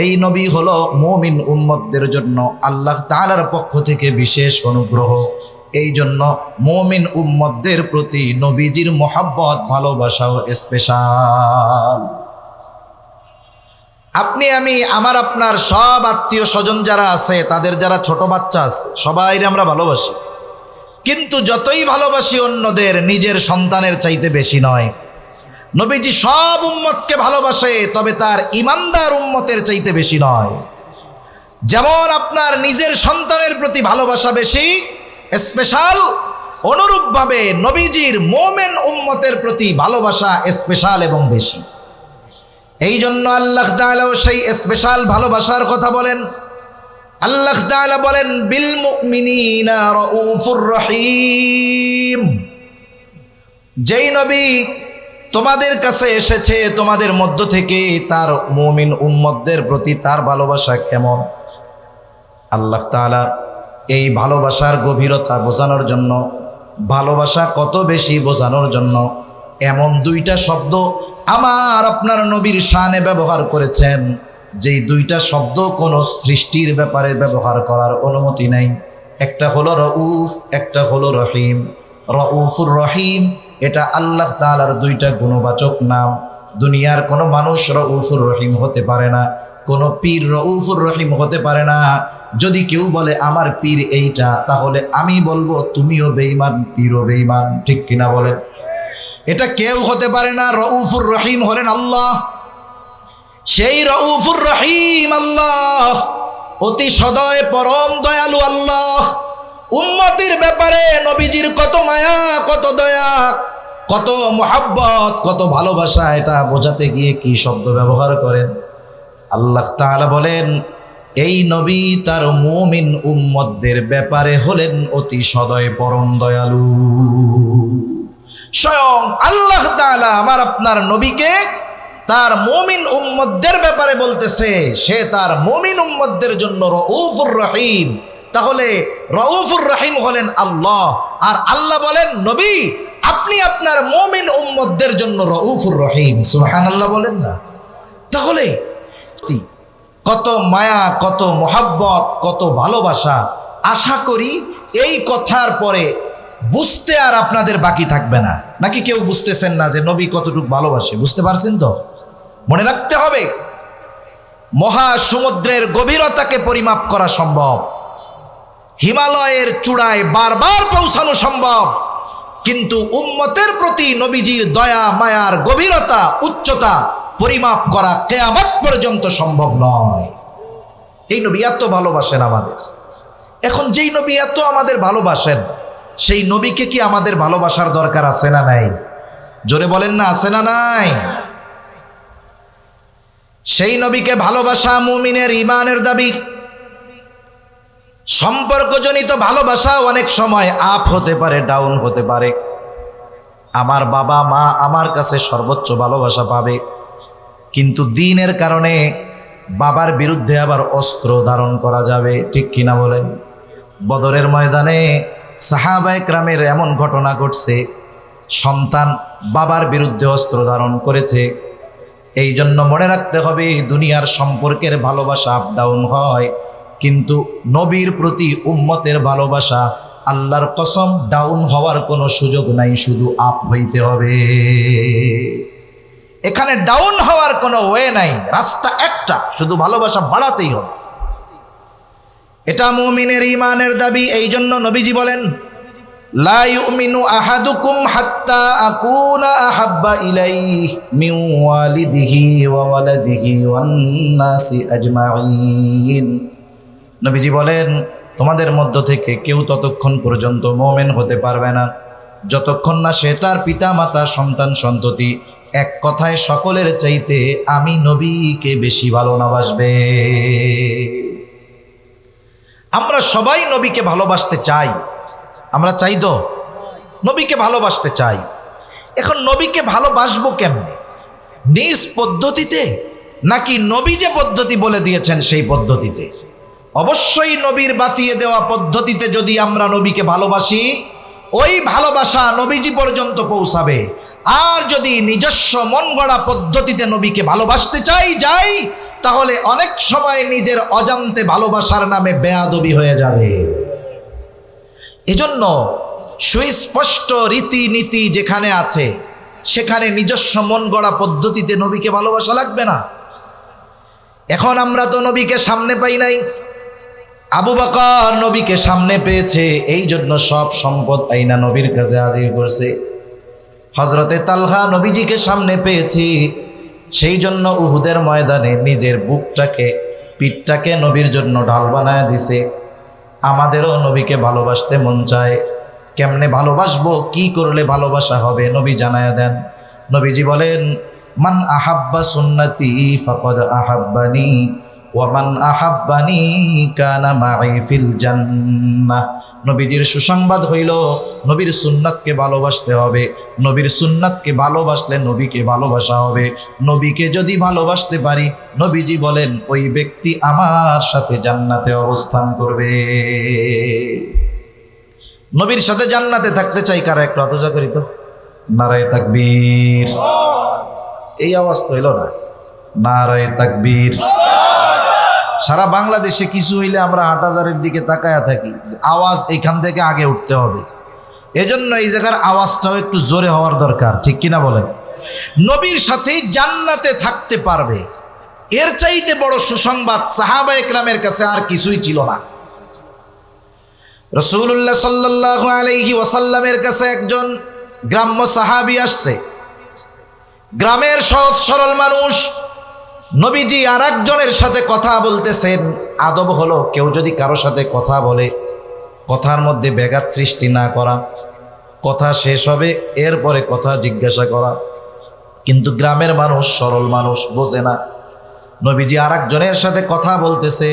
এই নবী হলো মুমিন উম্মতদের জন্য আল্লাহ তাআলার পক্ষ থেকে বিশেষ অনুগ্রহ। এই জন্য মুমিন উম্মতদের প্রতি নবীজির মহব্বত ভালোবাসাও স্পেশাল। আপনি আমি আমার আপনার সব আত্মীয় স্বজন যারা আছে, তাদের যারা ছোট বাচ্চা আছে, সবাই আমরা ভালোবাসি, কিন্তু যতই ভালোবাসি অন্যদের, নিজের সন্তানের চাইতে বেশি নয়। নবীজি সব উম্মতকে ভালোবাসে, তবে তার ইমানদার উম্মতের চাইতে বেশি নয়। যেমন আপনার নিজের সন্তানের প্রতি ভালোবাসা বেশি স্পেশাল, অনুরূপভাবে নবীজির মুমিন উম্মতের প্রতি ভালোবাসা স্পেশাল এবং বেশি। এই জন্য আল্লাহ তাআলাও সেই স্পেশাল ভালোবাসার কথা বলেন। আল্লাহ তাআলা বলেন, বিল মুমিনিনা রাউফুর রহিম। যেই নবী তোমাদের কাছে এসেছে, তোমাদের মধ্য থেকে তার মুমিন উম্মতদের প্রতি তার ভালোবাসা কেমন। আল্লাহ তাআলা এই ভালোবাসার গভীরতা বোঝানোর জন্য, ভালোবাসা কত বেশি বোঝানোর জন্য এমন দুইটা শব্দ আমার আপনার নবীর শানে ব্যবহার করেছেন, যেই দুইটা শব্দ কোনো সৃষ্টির ব্যাপারে ব্যবহার করার অনুমতি নাই। একটা হলো রউফ, একটা হলো রহিম। রউফুর রহিম এটা আল্লাহ তাআলার দুইটা গুণবাচক নাম। দুনিয়ার কোনো মানুষ রউফুর রহিম হতে পারে না, কোনো পীর রউফুর রহিম হতে পারে না। যদি কেউ বলে আমার পীর এইটা, তাহলে আমি বলবো তুমিও বেঈমান, পীরও বেঈমান। ঠিক কিনা বলেন? এটা কেউ হতে পারে না। রউফুর রহিম হলেন আল্লাহ। সেই রউফুর রহিম আল্লাহ, অতি সদয় পরম দয়ালু আল্লাহ। উম্মতের ব্যাপারে নবীজির কত মায়া, কত দয়া, কত মুহাব্বত, কত ভালোবাসা, এটা বোঝাতে গিয়ে কি শব্দ ব্যবহার করেন। আল্লাহ তাআলা বলেন, এই নবী তার মুমিন উম্মতদের ব্যাপারে হলেন অতি সদয় পরম দয়ালু। স্বয়ং আল্লাহ তাআলা আমার আপনার নবীকে তার মুমিন উম্মতদের ব্যাপারে বলতেছে, সে তার মুমিন উম্মতদের জন্য রউফুর রহিম। তাহলে রউফুর রহিম হলেন আল্লাহ, আর আল্লাহ বলেন নবী আপনি আপনার মুমিন উম্মতদের জন্য রউফুর রহিম। সুবহানাল্লাহ বলেন না? তাহলে কত মায়া, কত মোহাব্বত, কত ভালোবাসা। আশা করি এই কথার পরে বুঝতে আর আপনাদের বাকি থাকবে না। নাকি কেউ বুঝতেছেন না যে নবী কতটুকু ভালোবাসে? বুঝতে পারছেন তো? মনে রাখতে হবে, মহাসমুদ্রের গভীরতাকে পরিমাপ করা সম্ভব, হিমালয়ের চূড়ায় বারবার পৌঁছানো সম্ভব, কিন্তু উম্মতের প্রতি নবীজির দয়া মায়ার গভীরতা উচ্চতা পরিমাপ করা কিয়ামত পর্যন্ত সম্ভব নয়। এই নবী এত ভালোবাসেন আমাদের। এখন যেই নবী এত আমাদের ভালোবাসেন, সেই নবীকে কি আমাদের ভালোবাসার দরকার আছে না নাই? জোরে বলেন না, আছে না নাই? সেই নবীকে ভালোবাসা মুমিনের ঈমানের দাবি। সম্পর্কজনিত ভালোবাসা অনেক সময় আপ হতে পারে, ডাউন হতে পারে। আমার বাবা মা আমার কাছে সর্বোচ্চ ভালোবাসা পাবে, কিন্তু দ্বীনের কারণে বাবার বিরুদ্ধে আবার অস্ত্র ধারণ করা যাবে। ঠিক কিনা বলেন? বদরের ময়দানে সাহাবায়ে কেরামের এমন ঘটনা ঘটছে, সন্তান বাবার বিরুদ্ধে অস্ত্র ধারণ করেছে। এই জন্য মনে রাখতে হবে, দুনিয়ার সম্পর্কের ভালোবাসা আপ ডাউন হয়, কিন্তু নবীর প্রতি উম্মতের ভালোবাসা আল্লাহর কসম ডাউন হওয়ার কোনো সুযোগ নাই, শুধু আপ হইতে হবে। এখানে ডাউন হওয়ার কোনো ওয়ে নাই, রাস্তা একটা, শুধু ভালোবাসা বাড়াতেই হবে। এটা মুমিনের ঈমানের দাবি। এই জন্য নবীজি বলেন, লা ইউমিনু আহাদুকুম হাত্তা আকুনা আহাব্বা ইলাইহি মিন ওয়ালিদিহি ওয়া ওয়ালাদিহি ওয়ান নাসি আজমাইন। নবীজি বলেন, তোমাদের মধ্য থেকে কেউ ততক্ষণ পর্যন্ত মুমিন হতে পারবে না যতক্ষণ না সে তার পিতা মাতা সন্তান সন্ততি এক কথায় সকলের চাইতে আমি নবীকে বেশি ভালোবাসবে। আমরা সবাই নবীকে ভালোবাসতে চাই, আমরা চাই তো নবীকে ভালোবাসতে চাই। এখন নবীকে ভালোবাসবো কেমনে? নিজ পদ্ধতিতে নাকি নবী যে পদ্ধতি বলে দিয়েছেন সেই পদ্ধতিতে? অবশ্যই নবীর বাতিয়ে দেওয়া পদ্ধতিতে যদি আমরা নবীকে ভালোবাসি, ওই ভালোবাসা নবীজি পর্যন্ত পৌঁছাবে। আর যদি নিজস্ব মন গড়া পদ্ধতিতে নবীকে ভালোবাসতে যাই, তাহলে অনেক সময় নিজের অজান্তে ভালোবাসার নামে বেয়াদবি হয়ে যাবে। এজন্য সুস্পষ্ট রীতিনীতি যেখানে আছে সেখানে নিজস্ব মন গড়া পদ্ধতিতে নবীকে ভালোবাসা লাগবে না। এখন আমরা তো নবীকে সামনে পাই নাই, আবু বকর নবীকে সামনে পেয়েছে, এই জন্য সব সম্পদ আইনা নবীর কাছে হাজির করছে। হযরতে তালহা নবীজিকে সামনে পেয়েছি, সেই জন্য উহুদের ময়দানে নিজের বুকটাকে পিঠটাকে নবীর জন্য ঢাল বানায় দিছে। আমাদেরও নবীকে ভালোবাসতে মন চায়, কেমনে ভালোবাসবো, কি করলে ভালোবাসা হবে নবী জানায়া দেন। নবীজি বলেন, মান আহাব্বা সুন্নতি ফাকাদ আহাব্বানি ওয়া মান আহাব্বানি কানা মাই ফিল জান্নাহ। নবীজির সুসংবাদ হইল নবীর সুন্নাতকে ভালোবাসতে হবে, নবীর সুন্নাতকে ভালোবাসলে নবীকে ভালোবাসা হবে। নবীকে যদি ভালোবাসতে পারি, নবীজি বলেন ওই ব্যক্তি আমার সাথে জান্নাতে অবস্থান করবে। নবীর সাথে জান্নাতে থাকতে চাই কারা? একটু আতজা করি তো, নারায়ে তাকবীর। এই আওয়াজ তো হইল না, নারায়ে তাকবীর। সারা বাংলাদেশে কিছু হইলে আমরা হাটহাজারের দিকে তাকায়া থাকি, আওয়াজ এইখান থেকে আগে উঠতে হবে। এজন্য এই জায়গার আওয়াজটাও একটু জোরে হওয়ার দরকার, ঠিক কিনা বলেন? নবীর সাথে জান্নাতে থাকতে পারবে, এর চাইতে বড় সুসংবাদ সাহাবায়ে কেরামের কাছে আর কিছুই ছিল না। রাসূলুল্লাহ সাল্লাল্লাহু আলাইহি ওয়াসাল্লামের কাছে একজন গ্রাম্য সাহাবী আসছে, গ্রামের সহজ সরল মানুষ। নবীজি আর একজনের সাথে কথা বলতেছেন। আদব হলো কেউ যদি কারো সাথে কথা বলে, কথার মধ্যে ব্যাঘাত সৃষ্টি না করা, কথা শেষ হবে এরপরে কথা জিজ্ঞাসা করা। কিন্তু গ্রামের মানুষ, সরল মানুষ বোঝে না। নবীজি আর একজনের সাথে কথা বলতেছে,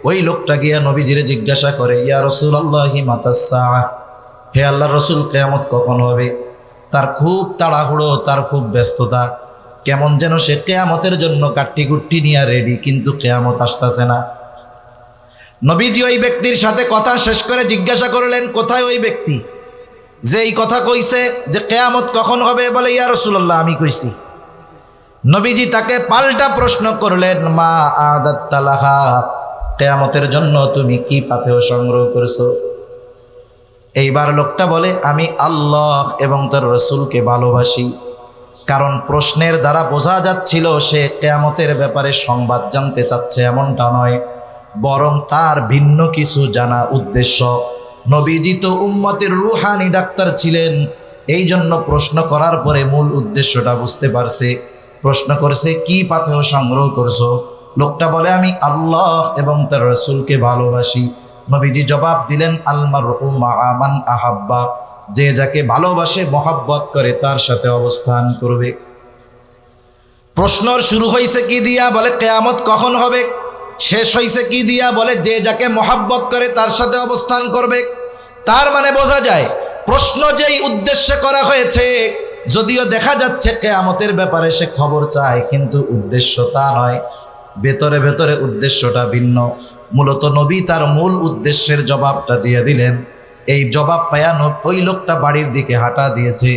ওই লোকটা গিয়া নবীজিরে জিজ্ঞাসা করে, ইয়া রাসূলুল্লাহি মাতাস সাআহ, হে আল্লাহর রাসূল কিয়ামত কখন হবে? তার খুব তাড়াহুড়ো, তার খুব ব্যস্ততা, কেমন যেন সে কিয়ামতের জন্য কাট্টি কুট্টি নিয়ে রেডি, কিন্তু কিয়ামত আসতেছে না। নবীজি ওই ব্যক্তির সাথে কথা শেষ করে জিজ্ঞাসা করলেন, কোথায় ওই ব্যক্তি যে এই কথা কইছে যে কিয়ামত কখন হবে? বলে, ইয়া রাসূলুল্লাহ আমি কইছি। নবীজি তাকে পাল্টা প্রশ্ন করলেন, মা আদাত্তা লাহা, কিয়ামতের জন্য তুমি কি পাথেয় সংগ্রহ করেছো? এইবার লোকটা বলে, আমি আল্লাহ এবং তার রাসূলকে ভালোবাসি। কারণ প্রশ্নের দ্বারা বোঝা যাচ্ছিল সে কিয়ামতের ব্যাপারে সংবাদ জানতে চাচ্ছে এমনটা নয়, বরং তার ভিন্ন কিছু জানা উদ্দেশ্য। নবীজি তো উম্মতের রুহানি ডাক্তার ছিলেন, এই জন্য প্রশ্ন করার পরে মূল উদ্দেশ্যটা বুঝতে পারছে। প্রশ্ন করছে, কি পাথেয় সংগ্রহ করছো? লোকটা বলে, আমি আল্লাহ এবং তার রাসূলকে ভালোবাসি। নবীজি জবাব দিলেন, আল মারউ মাআ মান আহাব্বা, যে যাকে ভালোবাসে মহব্বত করে তার সাথে অবস্থান করবে। প্রশ্ন শুরু হয়েছে কি দিয়া? বলে কিয়ামত কখন হবে। শেষ হয়েছে কি দিয়া? বলে যে যাকে মহব্বত করে তার সাথে অবস্থান করবে। তার মানে বোঝা যায় প্রশ্ন যেই উদ্দেশ্যে করা হয়েছে, যদিও দেখা যাচ্ছে কিয়ামতের ব্যাপারে সে খবর চায়, কিন্তু উদ্দেশ্য তা নয়, ভেতরে ভেতরে উদ্দেশ্যটা ভিন্ন। মূলত নবী তার মূল উদ্দেশ্যের জবাবটা দিয়ে দিলেন। এই জবাব পায়া ওই লোকটা বাড়ির দিকে হাঁটা দিয়েছে।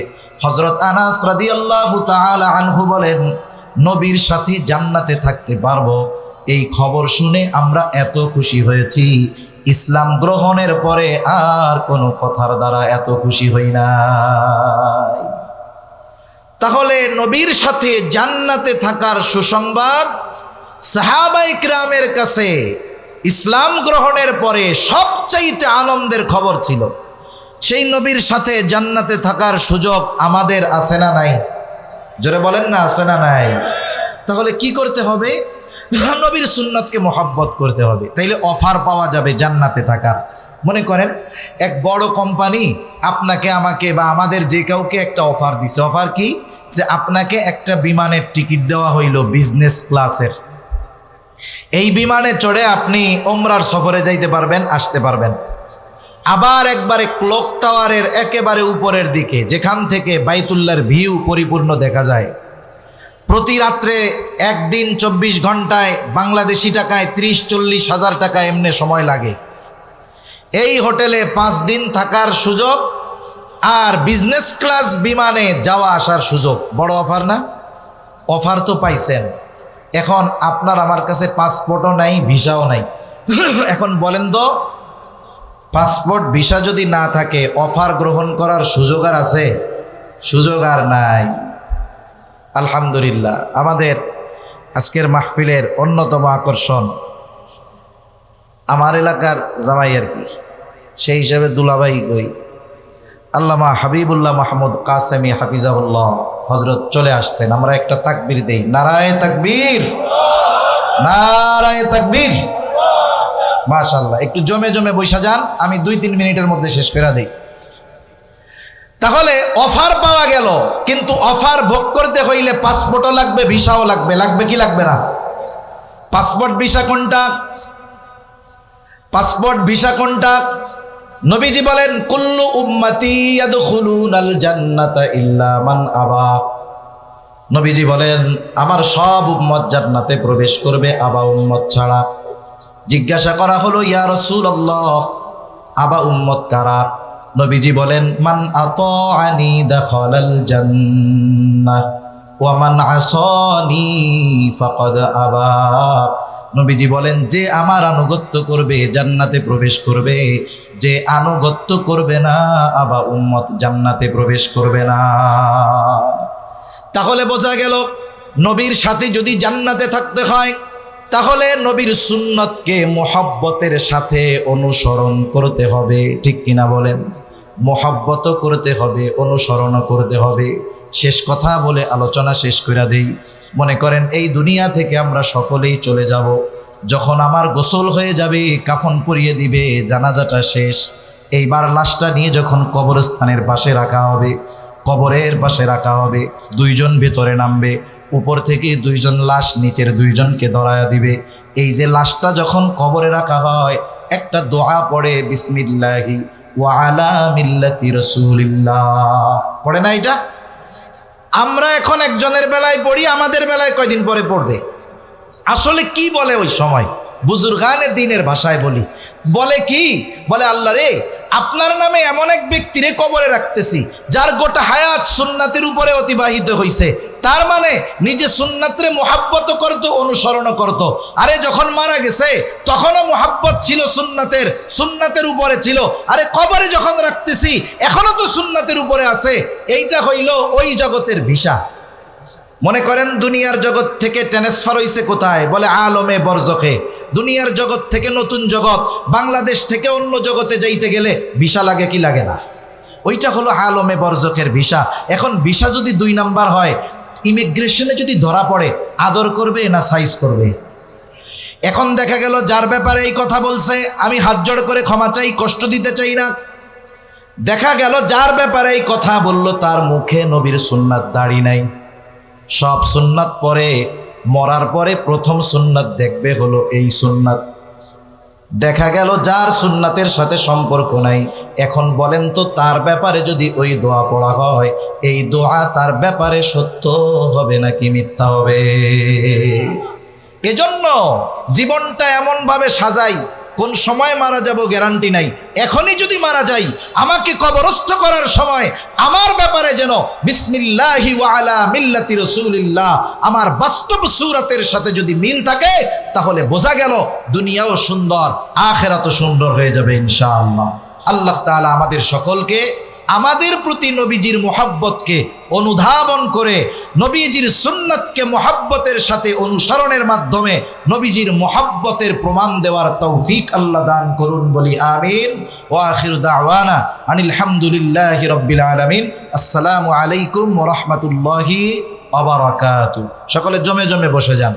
হযরত আনাস রাদিয়াল্লাহু তাআলা আনহু বলেন, নবীর সাথে জান্নাতে থাকতে পারবো, এই খবর শুনে আমরা এত খুশি হয়েছি, ইসলাম গ্রহণের পরে আর কোনো কথার দ্বারা এত খুশি হই নাই। তাহলে নবীর সাথে জান্নাতে থাকার সুসংবাদ সাহাবায়ে কেরামের কাছে ইসলাম গ্রহণের পরে সবচাইতে আনন্দের খবর ছিল। সেই নবীর সাথে জান্নাতে থাকার সুযোগ আমাদের আছে না নাই? জোরে বলেন না, আছে না নাই? তাহলে কি করতে হবে? নবীর সুন্নাতকে মহব্বত করতে হবে, তাইলে অফার পাওয়া যাবে জান্নাতে থাকার। মনে করেন এক বড় কোম্পানি আপনাকে, আমাকে বা আমাদের যে কাউকে একটা অফার দিছে। অফার কি? যে আপনাকে একটা বিমানের টিকিট দেওয়া হইল বিজনেস ক্লাসের, এই বিমানে চড়ে আপনি ওমরার সফরে যাইতে পারবেন, আসতে পারবেন। আবার একবারে ক্লক টাওয়ারের একেবারে উপরের দিকে, যেখান থেকে বাইতুল্লাহর ভিউ পরিপূর্ণ দেখা যায়। প্রতি রাত্রে একদিন 24 ঘন্টায় বাংলাদেশি টাকায় 30-40 হাজার টাকা এমনি সময় লাগে। এই হোটেলে 5 দিন থাকার সুযোগ আর বিজনেস ক্লাস বিমানে যাওয়া আসার সুযোগ। বড় অফার না? অফার তো পাইছেন। এখন আপনার আমার কাছে পাসপোর্টও নাই, ভিসাও নাই। এখন বলেন তো, পাসপোর্ট ভিসা যদি না থাকে অফার গ্রহণ করার সুযোগ আর আছে? সুযোগ আর নাই। আলহামদুলিল্লাহ, আমাদের আজকের মাহফিলের অন্যতম আকর্ষণ আমার এলাকার জামাই আর কি, সেই হিসাবে দুলাভাই কই, আল্লামা হাবিবুল্লাহ মাহমুদ কাসেমি হাফিজাহুল্লাহ হজরত চলে আসছেন। আমরা একটা তাকবীর দেই, নারায়ে তাকবীর, নারায়ে তাকবীর। মাশাআল্লাহ, একটু জমে জমে বৈশা যান, আমি 2-3 মিনিটের মধ্যে শেষ করে দেই। তাহলে অফার পাওয়া গেল, কিন্তু অফার ভোগ করতে হইলে পাসপোর্টও লাগবে, ভিসাও লাগবে। লাগবে কি লাগবে না? পাসপোর্ট ভিসা কোনটা? পাসপোর্ট ভিসা কোনটা? নবীজি বলেন, কুল্লু উম্মতি ইয়াদখুলুনাল জান্নাতা ইল্লা মান আবা। নবীজি বলেন, আমার সব উম্মত জান্নাতে প্রবেশ করবে, আবা উম্মত ছাড়া। জিজ্ঞাসা করা হলো, ইয়া রাসূলুল্লাহ, আবা উম্মত কারা? নবীজি বলেন, মান আতাআনি দাখালাল জান্নাহ ওয়া মান আসানি ফাকাদ আবা। নবীজি বলেন, যে আমার আনুগত্য করবে জান্নাতে প্রবেশ করবে, যে আনুগত্য করবে না আবা উম্মত জান্নাতে প্রবেশ করবে না। তাহলে বোঝা গেল, নবীর সাথে যদি জান্নাতে থাকতে হয় তাহলে নবীর সুন্নতকে মোহাব্বতের সাথে অনুসরণ করতে হবে। ঠিক কিনা বলেন? মোহাব্বত করতে হবে, অনুসরণ করতে হবে। শেষ কথা বলে আলোচনা শেষ করে দেই। মনে করেন এই দুনিয়া থেকে আমরা সকলেই চলে যাব। যখন আমার গোসল হয়ে যাবে, কাফন পরিয়ে দিবে, জানাজাটা শেষ, এইবার লাশটা নিয়ে যখন কবরস্থানের পাশে রাখা হবে, কবরের পাশে রাখা হবে, 2 জন ভেতরে নামবে, উপর থেকে 2 জন লাশ নিচের 2 জনকে ধরায়া দিবে। এই যে লাশটা যখন কবরে রাখা হয়, একটা দোয়া পড়ে, বিসমিল্লাহি ওয়া আলা মিল্লাতি রাসূলিল্লাহ, পড়ে না? এটা আমরা এখন একজনের বেলায় পড়ি, আমাদের বেলায় কয়দিন পরে পড়বে। আসলে কি বলে ওই সময়? বুজুর্গানে দিনের ভাষায় বলি, বলে কি? বলে, আল্লাহ রে, আপনার নামে এমন এক ব্যক্তিরে কবরে রাখতেছি যার গোটা হায়াত সুন্নাতের উপরে অতিবাহিত হয়েছে। তার মানে নিজে সুন্নাতরে মোহাব্বত করতো, অনুসরণ করতো। আরে যখন মারা গেছে তখনও মোহাব্বত ছিল সুন্নাতের, সুন্নাতের উপরে ছিল। আরে কবরে যখন রাখতেছি এখনো তো সুন্নাতের উপরে আছে। এইটা হইল ওই জগতের ভিসা। মনে করেন দুনিয়ার জগৎ থেকে ট্রান্সফার হইছে কোথায়? বলে আলমে বরজখে। দুনিয়ার জগৎ থেকে নতুন জগৎ, বাংলাদেশ থেকে অন্য জগতে যাইতে গেলে ভিসা লাগে কি লাগে না? ওইটা হলো আলমে বরজখের ভিসা। এখন ভিসা যদি 2 নাম্বার হয়, ইমিগ্রেশনে যদি ধরা পড়ে, আদর করবে না সাইজ করবে? এখন দেখা গেল যার ব্যাপারে এই কথা বলছে, আমি হাত জোড় করে ক্ষমা চাই, কষ্ট দিতে চাই না। দেখা গেল যার ব্যাপারে এই কথা বলল তার মুখে নবীর সুন্নাত দাড়ি নাই। সব সুন্নাত পরে, মরার পরে প্রথম সুন্নাত দেখবে হলো এই সুন্নাত। দেখা গেল যার সুন্নাতের সাথে সম্পর্ক নাই। এখন বলেন তো, তার ব্যাপারে যদি ওই দোয়া পড়া হয়, এই দোয়া তার ব্যাপারে সত্য হবে নাকি মিথ্যা হবে? এজন্য জীবনটা এমনভাবে সাজাই, কোন সময় মারা যাব গ্যারান্টি নাই। এখনই যদি মারা যাই, আমাকে কবরস্থ করার সময় আমার ব্যাপারে যেন বিসমিল্লাহি ওয়া আলা মিল্লাতি রাসূলিল্লাহ, আমার বাস্তব সূরাতের সাথে যদি মিল থাকে, তাহলে বোঝা গেল দুনিয়াও সুন্দর, আখিরাতও সুন্দর হয়ে যাবে ইনশাআল্লাহ। আল্লাহ তাআলা আমাদের সকলকে আমাদের প্রতি নবীজির মোহাব্বতকে অনুধাবন করে, নবীজির সুন্নাতকে মোহাব্বতের সাথে অনুসরণের মাধ্যমে নবীজির মোহাব্বতের প্রমাণ দেওয়ার তৌফিক আল্লাহ দান করুন, বলি আমিন। ওয়া আখিরু দাওয়ানা আনিল হামদুলিল্লাহি রাব্বিল আলামিন। আসসালামু আলাইকুম ওয়া রাহমাতুল্লাহি ওয়া বারাকাতুহু। সকলে জমে জমে বসে যান।